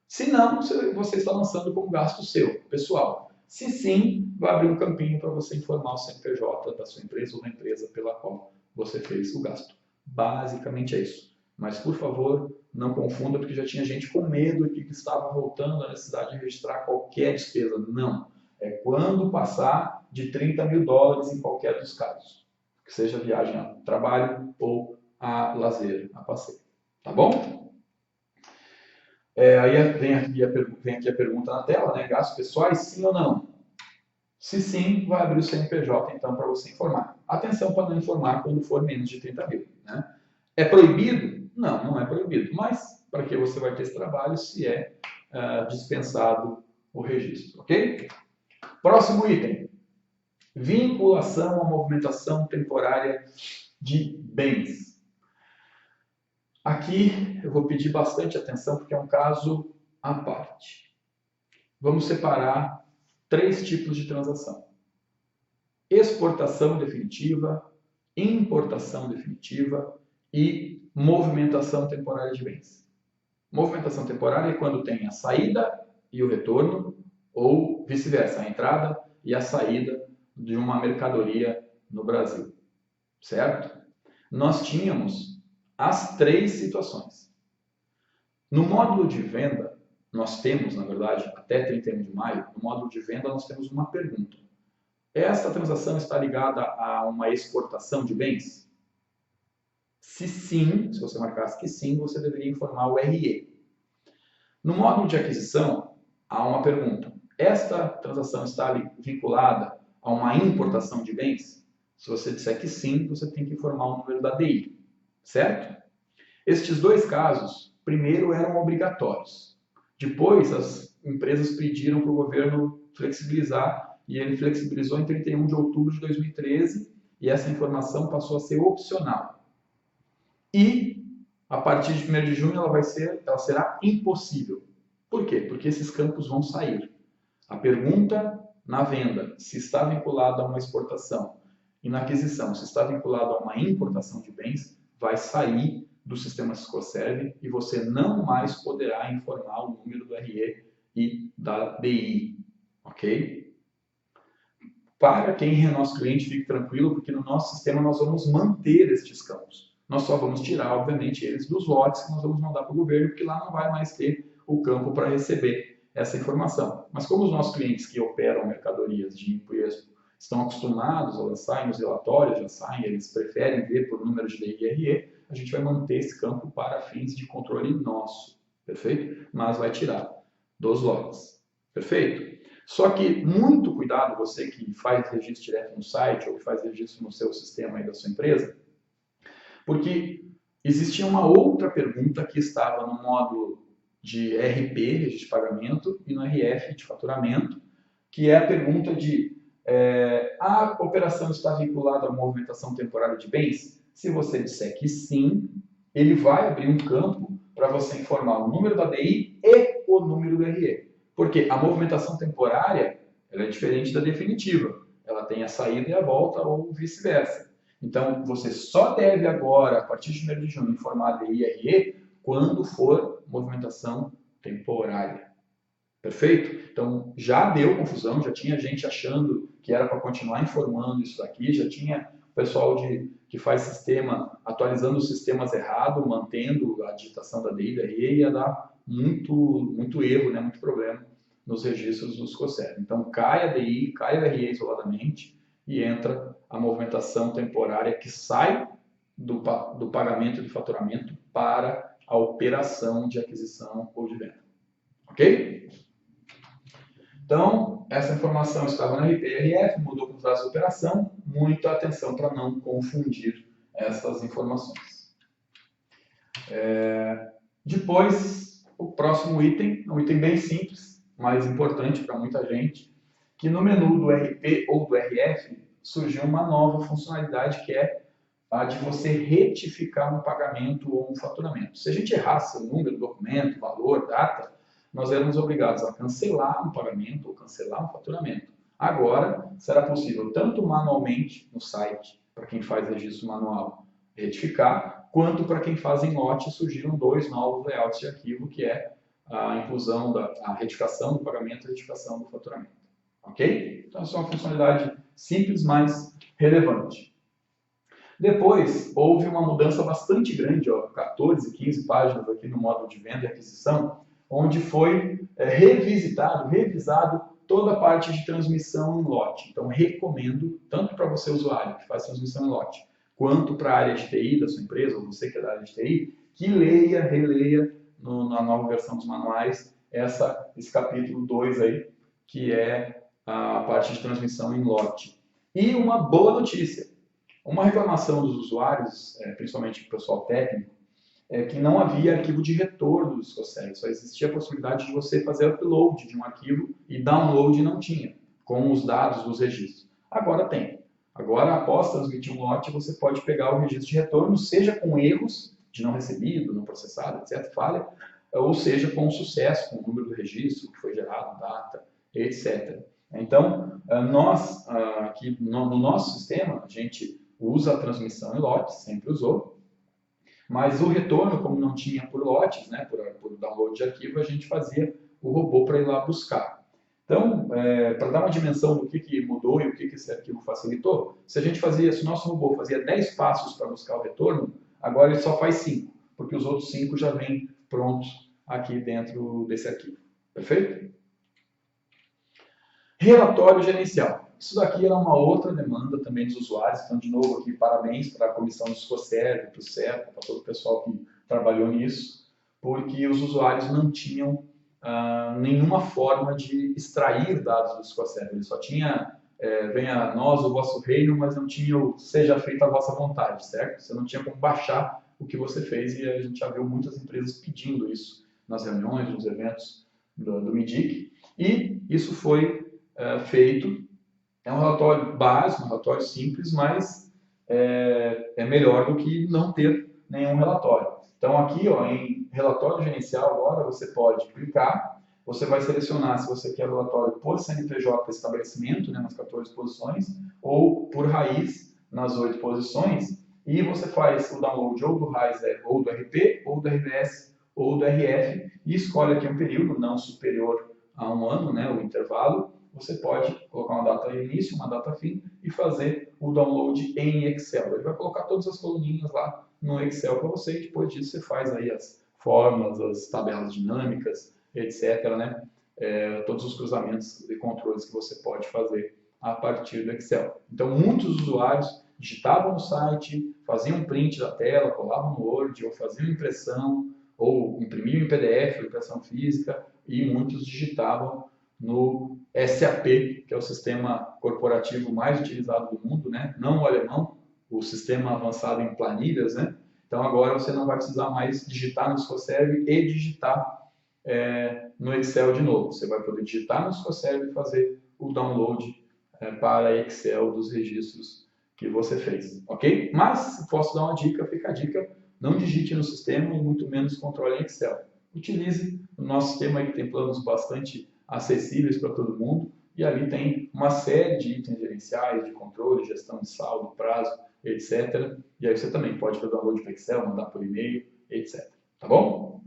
Se não, você está lançando como gasto seu, pessoal. Se sim, vai abrir um campinho para você informar o CNPJ da sua empresa ou da empresa pela qual você fez o gasto. Basicamente é isso. Mas, por favor, não confunda, porque já tinha gente com medo de que estava voltando à necessidade de registrar qualquer despesa. Não. É quando passar de 30 mil dólares em qualquer dos casos. Que seja viagem a trabalho ou a lazer, a passeio. Tá bom? Aí vem aqui a pergunta na tela, né? Gastos pessoais, sim ou não? Se sim, vai abrir o CNPJ, então, para você informar. Atenção para não informar quando for menos de 30 mil. Né? É proibido? Não, não é proibido. Mas, para que você vai ter esse trabalho se é dispensado o registro, ok? Próximo item. Vinculação à movimentação temporária de bens. Aqui eu vou pedir bastante atenção porque é um caso à parte. Vamos separar 3 tipos de transação: exportação definitiva, importação definitiva e movimentação temporária de bens. Movimentação temporária é quando tem a saída e o retorno, ou vice-versa, a entrada e a saída de uma mercadoria no Brasil, certo? Nós tínhamos as 3 situações. No módulo de venda, nós temos, na verdade, até 31 de maio, no módulo de venda nós temos uma pergunta. Esta transação está ligada a uma exportação de bens? Se sim, se você marcasse que sim, você deveria informar o RE. No módulo de aquisição, há uma pergunta. Esta transação está vinculada a uma importação de bens? Se você disser que sim, você tem que informar o número da DI, certo? Estes 2 casos, primeiro eram obrigatórios. Depois, as empresas pediram para o governo flexibilizar e ele flexibilizou em 31 de outubro de 2013 e essa informação passou a ser opcional. E, a partir de 1º de junho, ela será impossível. Por quê? Porque esses campos vão sair. A pergunta na venda, se está vinculado a uma exportação, e na aquisição, se está vinculado a uma importação de bens, vai sair do sistema SICOSERV e você não mais poderá informar o número do RE e da DI, ok? Para quem é nosso cliente, fique tranquilo, porque no nosso sistema nós vamos manter estes campos. Nós só vamos tirar, obviamente, eles dos lotes que nós vamos mandar para o governo, porque lá não vai mais ter o campo para receber essa informação. Mas como os nossos clientes que operam mercadorias de IMPO e EXPO estão acostumados, elas saem nos relatórios, já saem, eles preferem ver por número de DI e RE, a gente vai manter esse campo para fins de controle nosso, perfeito? Mas vai tirar dos lotes, perfeito? Só que muito cuidado, você que faz registro direto no site ou que faz registro no seu sistema aí da sua empresa, porque existia uma outra pergunta que estava no módulo de RP, registro de pagamento, e no RF, de faturamento, que é a pergunta de a operação está vinculada à movimentação temporária de bens? Se você disser que sim, ele vai abrir um campo para você informar o número da DI e o número do RE. Porque a movimentação temporária ela é diferente da definitiva. Ela tem a saída e a volta ou vice-versa. Então, você só deve agora, a partir de 1º de junho, informar a DI e RE quando for movimentação temporária. Perfeito? Então, já deu confusão, já tinha gente achando que era para continuar informando isso daqui, já tinha pessoal que faz sistema, atualizando os sistemas errado, mantendo a digitação da DI e da RE, ia dar muito erro, né, muito problema nos registros dos COSER. Então, cai a DI, cai o RE isoladamente e entra a movimentação temporária que sai do pagamento de faturamento para a operação de aquisição ou de venda. Ok? Então, essa informação estava na RP e RF, mudou para os dados de operação. Muita atenção para não confundir essas informações. Depois, o próximo item, um item bem simples, mas importante para muita gente, que no menu do RP ou do RF surgiu uma nova funcionalidade que é a de você retificar um pagamento ou um faturamento. Se a gente errasse o número, documento, valor, data, nós éramos obrigados a cancelar um pagamento ou cancelar um faturamento. Agora, será possível tanto manualmente no site, para quem faz registro manual, retificar, quanto para quem faz em lote, surgiram 2 novos layouts de arquivo, que é a inclusão a retificação do pagamento e a retificação do faturamento. Ok? Então, essa é uma funcionalidade simples, mas relevante. Depois, houve uma mudança bastante grande, 14, 15 páginas aqui no módulo de venda e aquisição, onde foi revisado toda a parte de transmissão em lote. Então, recomendo, tanto para você usuário que faz transmissão em lote, quanto para a área de TI da sua empresa, ou você que é da área de TI, que releia na nova versão dos manuais esse capítulo 2 aí, que é a parte de transmissão em lote. E uma boa notícia, uma reclamação dos usuários, principalmente o pessoal técnico, é que não havia arquivo de retorno dos COSEG, só existia a possibilidade de você fazer upload de um arquivo e download não tinha, com os dados dos registros. Agora tem. Agora, após transmitir um lote, você pode pegar o registro de retorno, seja com erros de não recebido, não processado, etc., falha, ou seja com sucesso, com o número do registro que foi gerado, data, etc. Então, nós, aqui no nosso sistema, a gente usa a transmissão em lotes, sempre usou, mas o retorno, como não tinha por lotes, né, por download de arquivo, a gente fazia o robô para ir lá buscar. Então, para dar uma dimensão do que mudou e o que esse arquivo facilitou, se o nosso robô fazia 10 passos para buscar o retorno, agora ele só faz 5, porque os outros 5 já vêm prontos aqui dentro desse arquivo. Perfeito? Relatório gerencial. Isso daqui era uma outra demanda também dos usuários. Então, de novo, aqui, parabéns para a comissão do SCOSERV, para o CERTA, para todo o pessoal que trabalhou nisso, porque os usuários não tinham nenhuma forma de extrair dados do SCOSERV. Ele só tinha, venha nós, o vosso reino, mas não tinha o seja feita a vossa vontade, certo? Você não tinha como baixar o que você fez e a gente já viu muitas empresas pedindo isso nas reuniões, nos eventos do MIDIC. E isso foi feito. É um relatório básico, um relatório simples, mas é melhor do que não ter nenhum relatório. Então aqui, em relatório gerencial, agora você pode clicar, você vai selecionar se você quer o relatório por CNPJ estabelecimento, né, nas 14 posições, ou por raiz, nas 8 posições, e você faz o download ou do RAIS, ou do RP, ou do RBS, ou do RF, e escolhe aqui um período não superior a 1 ano, né, o intervalo. Você pode colocar uma data início, uma data fim e fazer o download em Excel. Ele vai colocar todas as coluninhas lá no Excel para você e depois disso você faz aí as fórmulas, as tabelas dinâmicas, etc., né? Todos os cruzamentos e controles que você pode fazer a partir do Excel. Então, muitos usuários digitavam no site, faziam um print da tela, colavam no Word, ou faziam impressão, ou imprimiam em PDF, impressão física, e muitos digitavam no SAP, que é o sistema corporativo mais utilizado do mundo, né? Não o alemão, o sistema avançado em planilhas, né? Então agora você não vai precisar mais digitar no SQL e digitar no Excel de novo. Você vai poder digitar no SQL e fazer o download para Excel dos registros que você fez, ok? Mas, se posso dar uma dica, fica a dica, não digite no sistema e muito menos controle em Excel. Utilize o nosso sistema aí que tem planos bastante acessíveis para todo mundo e ali tem uma série de itens gerenciais, de controle, gestão de saldo, prazo, etc. E aí você também pode fazer download para Excel, mandar por e-mail, etc. Tá bom?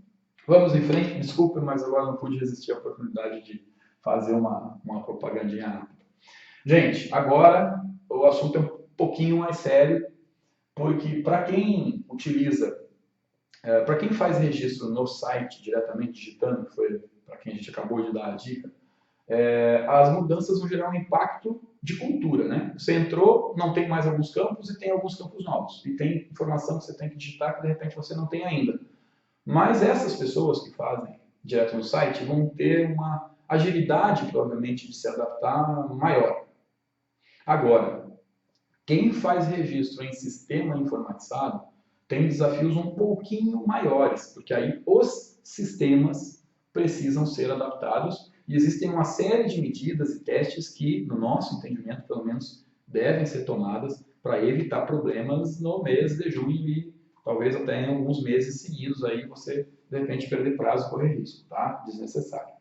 Vamos em frente, desculpa, mas agora não pude resistir à oportunidade de fazer uma propagandinha rápida. Gente, agora o assunto é um pouquinho mais sério, porque para quem utiliza, para quem faz registro no site diretamente digitando, que foi para quem a gente acabou de dar a dica, as mudanças vão gerar um impacto de cultura, né? Você entrou, não tem mais alguns campos e tem alguns campos novos. E tem informação que você tem que digitar que de repente você não tem ainda. Mas essas pessoas que fazem direto no site vão ter uma agilidade, provavelmente, de se adaptar maior. Agora, quem faz registro em sistema informatizado tem desafios um pouquinho maiores, porque aí os sistemas precisam ser adaptados e existem uma série de medidas e testes que, no nosso entendimento, pelo menos, devem ser tomadas para evitar problemas no mês de junho e talvez até em alguns meses seguidos aí você, de repente, perder prazo e correr risco, tá? Desnecessário.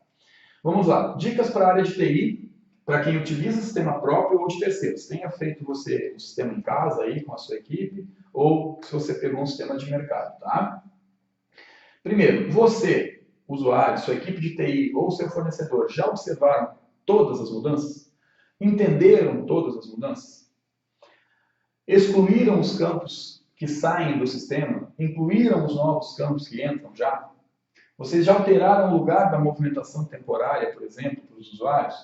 Vamos lá. Dicas para a área de TI, para quem utiliza sistema próprio ou de terceiros. Tenha feito você um sistema em casa aí com a sua equipe ou se você pegou um sistema de mercado, tá? Primeiro, você, usuário, sua equipe de TI ou seu fornecedor já observaram todas as mudanças? Entenderam todas as mudanças? Excluíram os campos que saem do sistema? Incluíram os novos campos que entram já? Vocês já alteraram o lugar da movimentação temporária, por exemplo, para os usuários?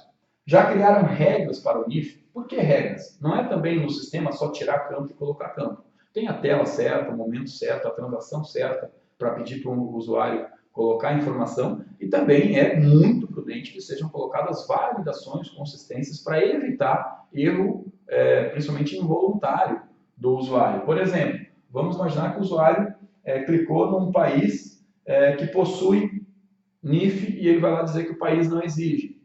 Já criaram regras para o NIF? Por que regras? Não é também no sistema só tirar campo e colocar campo. Tem a tela certa, o momento certo, a transação certa para pedir para o usuário colocar a informação e também é muito prudente que sejam colocadas validações, consistências para evitar erro, principalmente involuntário do usuário. Por exemplo, vamos imaginar que o usuário clicou num país que possui NIF e ele vai lá dizer que o país não exige.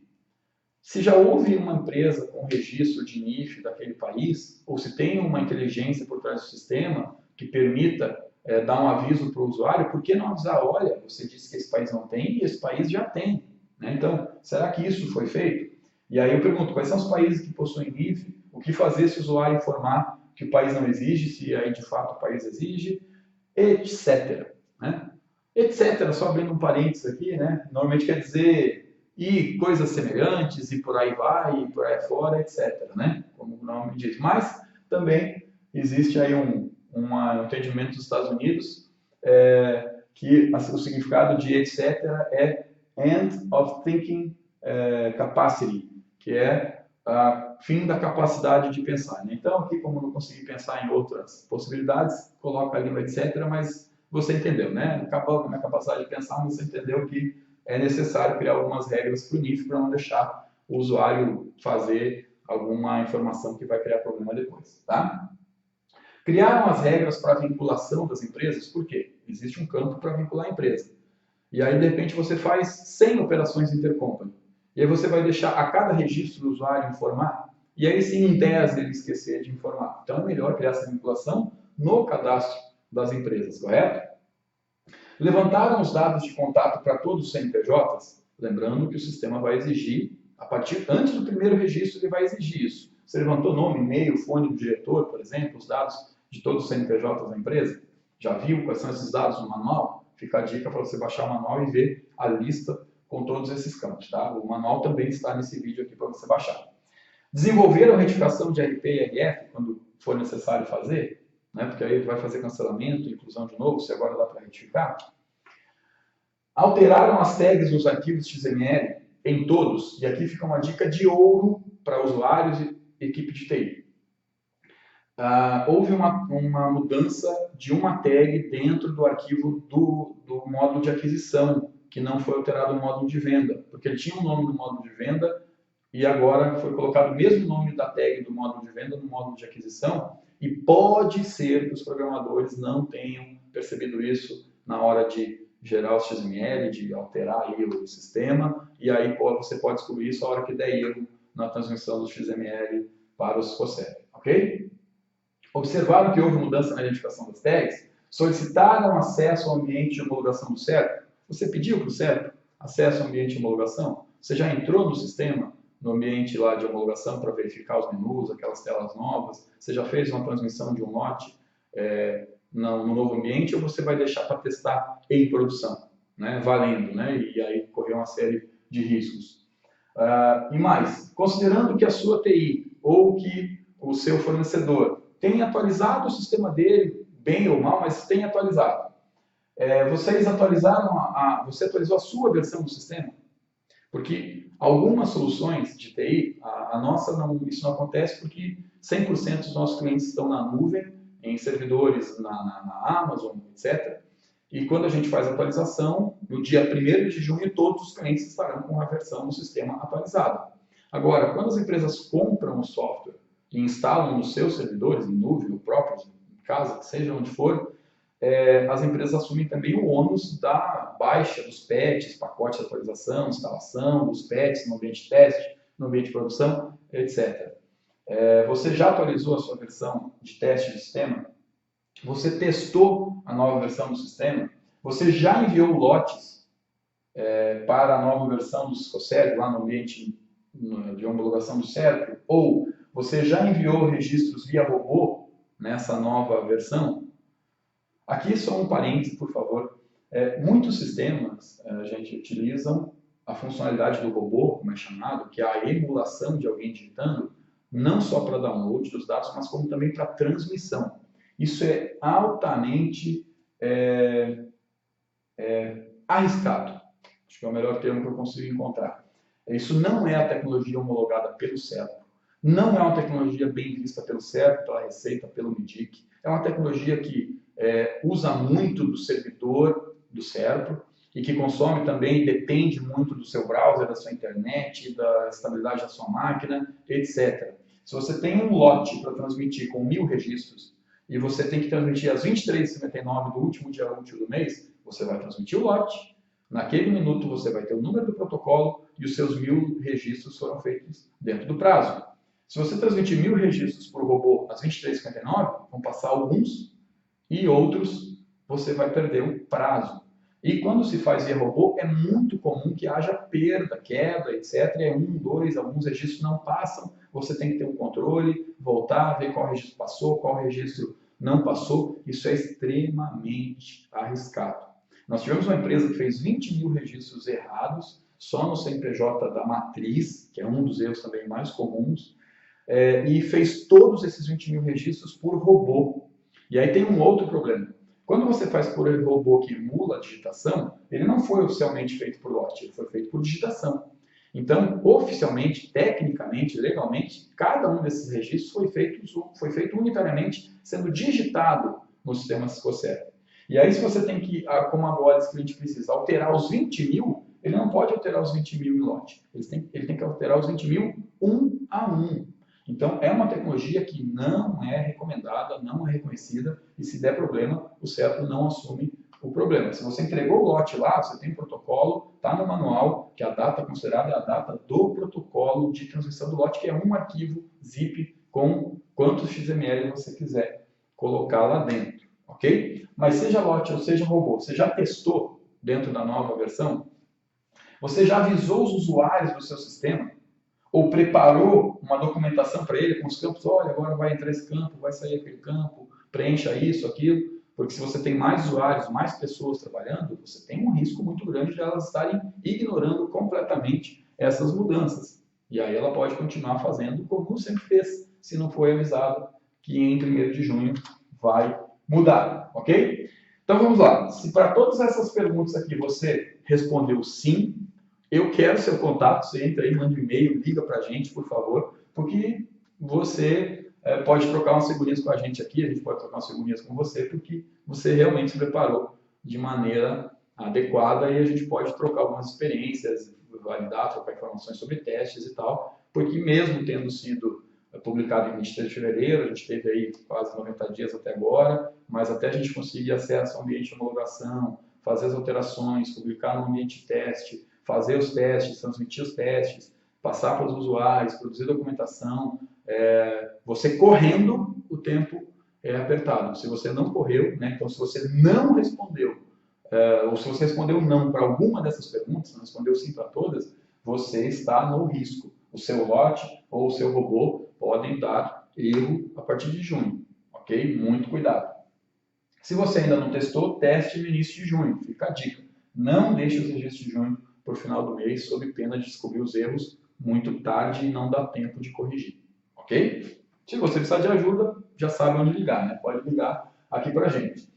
Se já houve uma empresa com registro de NIF daquele país, ou se tem uma inteligência por trás do sistema que permita dar um aviso para o usuário, por que não avisar? Olha, você disse que esse país não tem e esse país já tem. Né? Então, será que isso foi feito? E aí eu pergunto, quais são os países que possuem NIF? O que fazer se o usuário informar que o país não exige, se aí de fato o país exige, etc. Né? Etc. Só abrindo um parênteses aqui, né? Normalmente quer dizer e coisas semelhantes, e por aí vai, e por aí fora, etc. Né? Como o nome diz. Mas também existe aí um entendimento dos Estados Unidos que o significado de etc. é end of thinking capacity, que é fim da capacidade de pensar. Né? Então, aqui, como não consegui pensar em outras possibilidades, coloco ali o etc., mas você entendeu, né? Acabou com a minha capacidade de pensar, mas você entendeu que é necessário criar algumas regras para o NIF para não deixar o usuário fazer alguma informação que vai criar problema depois, tá? Criaram as regras para vinculação das empresas, por quê? Existe um campo para vincular a empresa. E aí, de repente, você faz 100 operações intercompany. E aí você vai deixar a cada registro do usuário informar, e aí sim, em 10 ele esquecer de informar. Então é melhor criar essa vinculação no cadastro das empresas, correto? Levantaram os dados de contato para todos os CNPJs, lembrando que o sistema vai exigir, antes do primeiro registro, ele vai exigir isso. Você levantou nome, e-mail, fone do diretor, por exemplo, os dados de todos os CNPJs da empresa? Já viu quais são esses dados no manual? Fica a dica para você baixar o manual e ver a lista com todos esses campos. Tá? O manual também está nesse vídeo aqui para você baixar. Desenvolveram a retificação de RP e RF quando for necessário fazer, né? Porque aí vai fazer cancelamento, inclusão de novo, se agora dá para retificar. Alteraram as tags dos arquivos XML em todos, e aqui fica uma dica de ouro para usuários e equipe de TI. Houve uma mudança de uma tag dentro do arquivo do módulo de aquisição que não foi alterado o módulo de venda, porque ele tinha um nome no módulo de venda e agora foi colocado o mesmo nome da tag do módulo de venda no módulo de aquisição, e pode ser que os programadores não tenham percebido isso na hora de gerar o XML, de alterar aí o sistema, e aí você pode descobrir isso a hora que der erro na transmissão do XML para os COSEP, ok? Observaram que houve mudança na identificação das tags? Solicitaram acesso ao ambiente de homologação do CERP? Você pediu para o CERP acesso ao ambiente de homologação? Você já entrou no sistema, no ambiente lá de homologação, para verificar os menus, aquelas telas novas? Você já fez uma transmissão de um lote no novo ambiente, ou você vai deixar para testar em produção, né, valendo, né, e aí correr uma série de riscos? E mais, considerando que a sua TI ou que o seu fornecedor tem atualizado o sistema dele, bem ou mal, mas tem atualizado. Vocês atualizaram, você atualizou a sua versão do sistema? Porque algumas soluções de TI, a nossa, isso não acontece porque 100% dos nossos clientes estão na nuvem, em servidores na Amazon, etc. E quando a gente faz a atualização, no dia 1º de junho, todos os clientes estarão com a versão do sistema atualizada. Agora, quando as empresas compram o software e instalam nos seus servidores, em nuvem, ou próprios, em casa, seja onde for, as empresas assumem também o ônus da baixa dos patches, pacote de atualização, instalação dos patches no ambiente de teste, no ambiente de produção, etc. Você já atualizou a sua versão de teste de sistema? Você testou a nova versão do sistema? Você já enviou lotes para a nova versão do COSEP, lá no ambiente de homologação do CERP? Ou você já enviou registros via robô nessa nova versão? Aqui só um parênteses, por favor. Muitos sistemas a gente utilizam a funcionalidade do robô, como é chamado, que é a emulação de alguém digitando, não só para download dos dados, mas como também para transmissão. Isso é altamente arriscado. Acho que é o melhor termo que eu consigo encontrar. Isso não é a tecnologia homologada pelo CERP, não é uma tecnologia bem vista pelo CERP, pela Receita, pelo MIDIC. É uma tecnologia que usa muito do servidor do CERP e que consome também, depende muito do seu browser, da sua internet, da estabilidade da sua máquina, etc. Se você tem um lote para transmitir com 1000 registros e você tem que transmitir às 23h59 do último dia útil do mês, você vai transmitir o lote, naquele minuto você vai ter o número do protocolo e os seus 1000 registros foram feitos dentro do prazo. Se você transmitir 1000 registros para o robô às 23h59, vão passar alguns e outros você vai perder o prazo. E quando se faz via robô, é muito comum que haja perda, queda, etc. 1, 2, alguns registros não passam, você tem que ter um controle, voltar, ver qual registro passou, qual registro não passou. Isso é extremamente arriscado. Nós tivemos uma empresa que fez 20.000 registros errados, só no CNPJ da matriz, que é um dos erros também mais comuns, e fez todos esses 20.000 registros por robô. E aí tem um outro problema. Quando você faz por robô que emula a digitação, ele não foi oficialmente feito por lote, ele foi feito por digitação. Então, oficialmente, tecnicamente, legalmente, cada um desses registros foi feito unitariamente sendo digitado no sistema COSEP. E aí, se você tem que, como agora esse cliente precisa alterar os 20.000, ele não pode alterar os 20.000 em lote. Ele tem que alterar os 20.000 um a um. Então, é uma tecnologia que não é recomendada, não é reconhecida, e se der problema, o CERP não assume o problema. Se você entregou o lote lá, você tem um protocolo, está no manual, que a data considerada é a data do protocolo de transmissão do lote, que é um arquivo zip com quantos XML você quiser colocar lá dentro, ok? Mas seja lote ou seja robô, você já testou dentro da nova versão? Você já avisou os usuários do seu sistema? Ou preparou uma documentação para ele com os campos? Olha, agora vai entrar esse campo, vai sair aquele campo, preencha isso, aquilo. Porque se você tem mais usuários, mais pessoas trabalhando, você tem um risco muito grande de elas estarem ignorando completamente essas mudanças. E aí ela pode continuar fazendo como sempre fez, se não foi avisado que em 1º de junho vai mudar, ok? Então vamos lá. Se para todas essas perguntas aqui você respondeu sim, eu quero seu contato, você entra aí, manda um e-mail, liga para a gente, por favor, porque você pode trocar umas figurinhas com a gente aqui, a gente pode trocar umas figurinhas com você, porque você realmente se preparou de maneira adequada e a gente pode trocar algumas experiências, validar, trocar informações sobre testes e tal, porque mesmo tendo sido publicado em 23 de fevereiro, a gente teve aí quase 90 dias até agora, mas até a gente conseguir acesso ao ambiente de homologação, fazer as alterações, publicar no ambiente de teste, fazer os testes, transmitir os testes, passar para os usuários, produzir documentação, você correndo, o tempo é apertado. Se você não correu, né, então se você não respondeu, ou se você respondeu não para alguma dessas perguntas, não respondeu sim para todas, você está no risco. O seu lote ou o seu robô podem dar erro a partir de junho, ok? Muito cuidado. Se você ainda não testou, teste no início de junho, fica a dica. Não deixe os registros de junho para o final do mês, sob pena de descobrir os erros muito tarde e não dar tempo de corrigir, ok? Se você precisar de ajuda, já sabe onde ligar, né? Pode ligar aqui para a gente.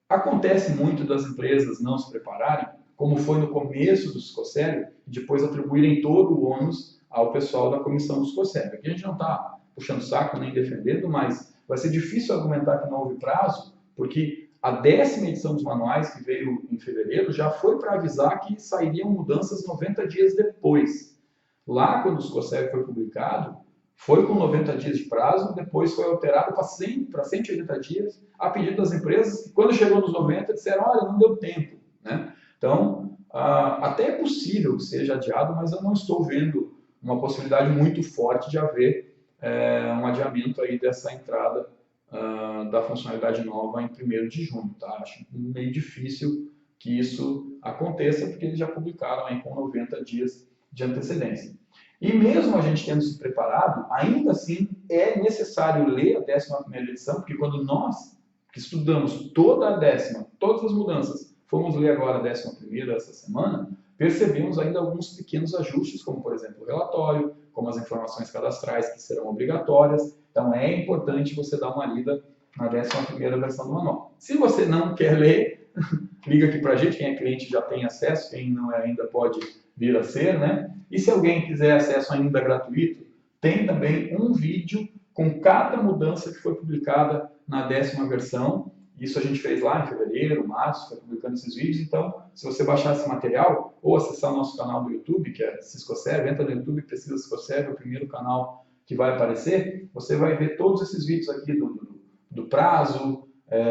Acontece muito das empresas não se prepararem, como foi no começo do Scoserv, e depois atribuírem todo o ônus ao pessoal da comissão do Scoserv. Aqui a gente não está puxando saco nem defendendo, mas vai ser difícil argumentar que não houve prazo, porque a 10ª edição dos manuais, que veio em fevereiro, já foi para avisar que sairiam mudanças 90 dias depois. Lá, quando o Scoserv foi publicado, foi com 90 dias de prazo, depois foi alterado para 180 dias, a pedido das empresas, que quando chegou nos 90 disseram, olha, não deu tempo, né? Então, até é possível que seja adiado, mas eu não estou vendo uma possibilidade muito forte de haver um adiamento aí dessa entrada da funcionalidade nova em 1º de junho, tá? Acho meio difícil que isso aconteça, porque eles já publicaram aí com 90 dias de antecedência. E mesmo a gente tendo se preparado, ainda assim é necessário ler a 11ª edição, porque quando nós, que estudamos toda a 10ª, todas as mudanças, fomos ler agora a 11ª essa semana, percebemos ainda alguns pequenos ajustes, como por exemplo o relatório, como as informações cadastrais que serão obrigatórias. Então é importante você dar uma lida na 11ª versão do manual. Se você não quer ler, liga aqui para a gente, quem é cliente já tem acesso, quem não é ainda pode vir a ser, né? E se alguém quiser acesso ainda gratuito, tem também um vídeo com cada mudança que foi publicada na 10ª versão. Isso a gente fez lá em fevereiro, março, foi publicando esses vídeos. Então, se você baixar esse material ou acessar o nosso canal do YouTube, que é Scoserv, entra no YouTube, pesquisa Scoserv, é o primeiro canal que vai aparecer, você vai ver todos esses vídeos aqui do prazo,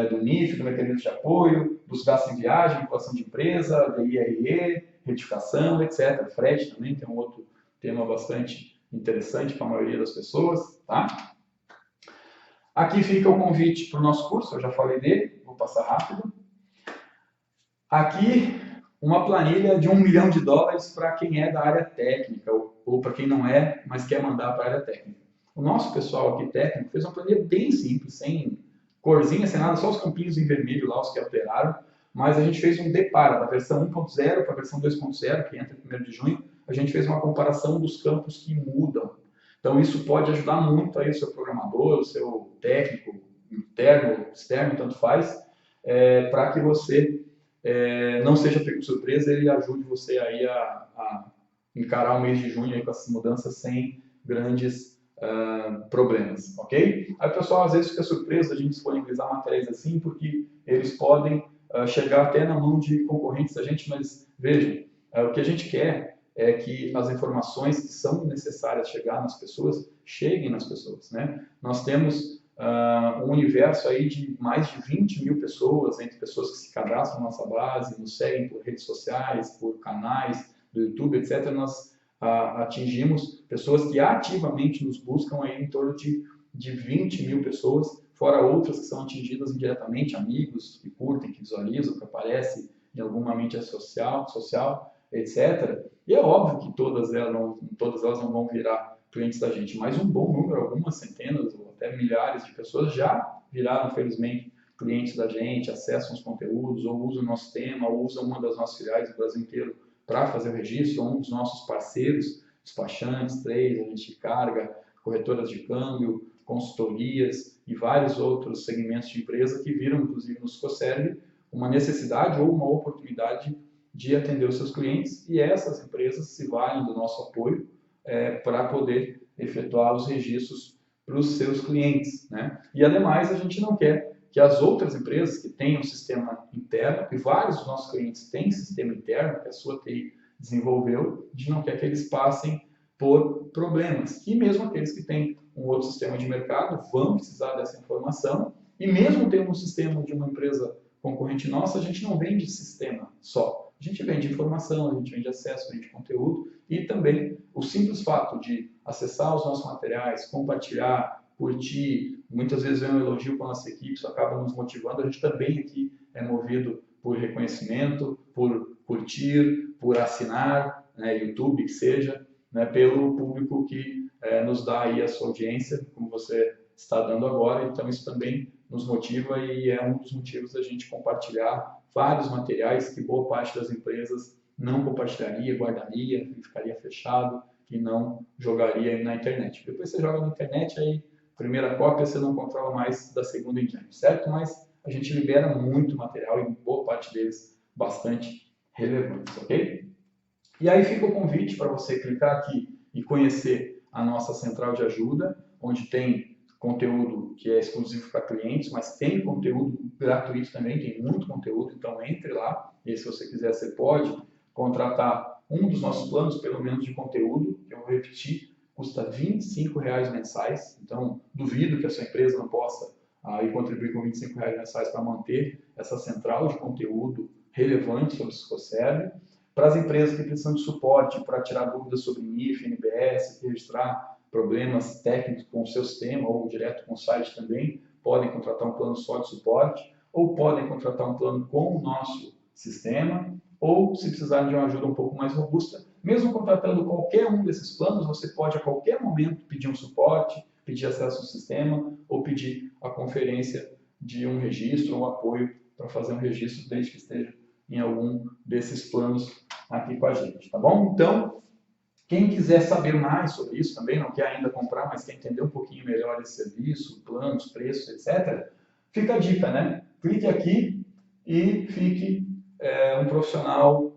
do NIF, do mecanismo de apoio, dos gastos em viagem, calculação de empresa, da IRE, retificação, etc. Frete também, que é um outro tema bastante interessante para a maioria das pessoas, tá? Aqui fica o convite para o nosso curso, eu já falei dele, vou passar rápido. Aqui, uma planilha de $1 milhão para quem é da área técnica, ou para quem não é, mas quer mandar para a área técnica. O nosso pessoal aqui técnico fez uma planilha bem simples, sem corzinha, sem nada, só os campinhos em vermelho lá, os que alteraram, mas a gente fez um deparo da versão 1.0 para a versão 2.0, que entra em 1º de junho, a gente fez uma comparação dos campos que mudam. Então isso pode ajudar muito aí o seu programador, o seu técnico, interno, externo, tanto faz, para que você não seja pego de surpresa e ajude você aí a encarar o mês de junho aí com essas mudanças sem grandes problemas, ok? Aí o pessoal às vezes fica surpreso da gente disponibilizar materiais assim, porque eles podem chegar até na mão de concorrentes da gente, mas vejam, o que a gente quer é que as informações que são necessárias chegar nas pessoas, cheguem nas pessoas, né? Nós temos um universo aí de mais de 20 mil pessoas, entre pessoas que se cadastram na nossa base, nos seguem por redes sociais, por canais do YouTube, etc. Nós atingimos pessoas que ativamente nos buscam aí em torno de 20 mil pessoas, fora outras que são atingidas indiretamente, amigos que curtem, que visualizam, que aparecem em alguma mídia social, etc. E é óbvio que todas elas não vão virar clientes da gente, mas um bom número, algumas centenas ou até milhares de pessoas já viraram, felizmente, clientes da gente, acessam os conteúdos, ou usam o nosso tema, ou usam uma das nossas filiais do Brasil inteiro para fazer o registro, ou um dos nossos parceiros, despachantes, trades, agentes de carga, corretoras de câmbio, consultorias e vários outros segmentos de empresa que viram, inclusive no Scoserv, uma necessidade ou uma oportunidade de atender os seus clientes, e essas empresas se valem do nosso apoio para poder efetuar os registros para os seus clientes, né? E ademais a gente não quer que as outras empresas que têm um sistema interno, e vários dos nossos clientes têm sistema interno, que a sua TI desenvolveu, a gente não quer que eles passem por problemas. E mesmo aqueles que têm um outro sistema de mercado vão precisar dessa informação, e mesmo tendo um sistema de uma empresa concorrente nossa, a gente não vende sistema só. A gente vende informação, a gente vende acesso, vende conteúdo, e também o simples fato de acessar os nossos materiais, compartilhar, curtir, muitas vezes vem um elogio para a nossa equipe, isso acaba nos motivando. A gente também aqui é movido por reconhecimento, por curtir, por assinar, né, YouTube, que seja, né, pelo público que nos dá aí a sua audiência, como você está dando agora. Então isso também nos motiva e é um dos motivos da gente compartilhar vários materiais que boa parte das empresas não compartilharia, guardaria, ficaria fechado e não jogaria na internet. Depois você joga na internet, aí primeira cópia você não controla mais da segunda em diante, certo? Mas a gente libera muito material e boa parte deles bastante relevantes, ok? E aí fica o convite para você clicar aqui e conhecer a nossa central de ajuda, onde tem conteúdo que é exclusivo para clientes, mas tem conteúdo gratuito também, tem muito conteúdo, então entre lá, e se você quiser você pode contratar um dos nossos planos, pelo menos de conteúdo, que eu vou repetir, custa R$ 25,00 mensais, então duvido que a sua empresa não possa ir contribuir com R$ 25,00 mensais para manter essa central de conteúdo relevante sobre o Ciscoserve. Para as empresas que precisam de suporte para tirar dúvidas sobre NIF, NBS, registrar problemas técnicos com o seu sistema ou direto com o site também, podem contratar um plano só de suporte ou podem contratar um plano com o nosso sistema, ou se precisarem de uma ajuda um pouco mais robusta, mesmo contratando qualquer um desses planos, você pode a qualquer momento pedir um suporte, pedir acesso ao sistema ou pedir a conferência de um registro ou apoio para fazer um registro desde que esteja em algum desses planos aqui com a gente, tá bom? Então, quem quiser saber mais sobre isso também, não quer ainda comprar, mas quer entender um pouquinho melhor esse serviço, planos, preços, etc., fica a dica, né? Clique aqui e fique um profissional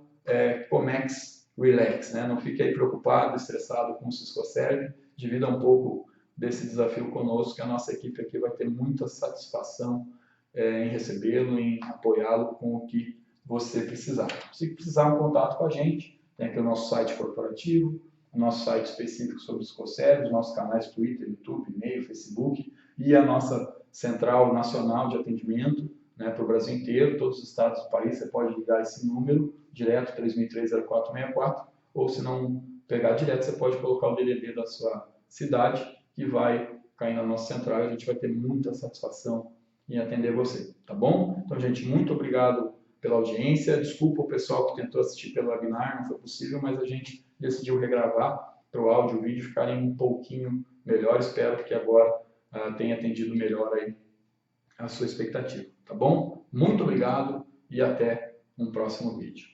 Comex Relax, né? Não fique aí preocupado, estressado com o Ciscoserve, divida um pouco desse desafio conosco, que a nossa equipe aqui vai ter muita satisfação em recebê-lo, em apoiá-lo com o que você precisar. Se precisar um contato com a gente, tem aqui o nosso site corporativo, o nosso site específico sobre os Ciscoserve, os nossos canais Twitter, YouTube, e-mail, Facebook e a nossa central nacional de atendimento, né, para o Brasil inteiro, todos os estados do país. Você pode ligar esse número direto, 3003-0464, ou se não pegar direto, você pode colocar o DDD da sua cidade, que vai cair na nossa central e a gente vai ter muita satisfação em atender você, tá bom? Então, gente, muito obrigado pela audiência. Desculpa o pessoal que tentou assistir pelo webinar, não foi possível, mas a gente decidiu regravar para o áudio e o vídeo ficarem um pouquinho melhor. Espero que agora tenha atendido melhor aí a sua expectativa, tá bom? Muito obrigado e até um próximo vídeo.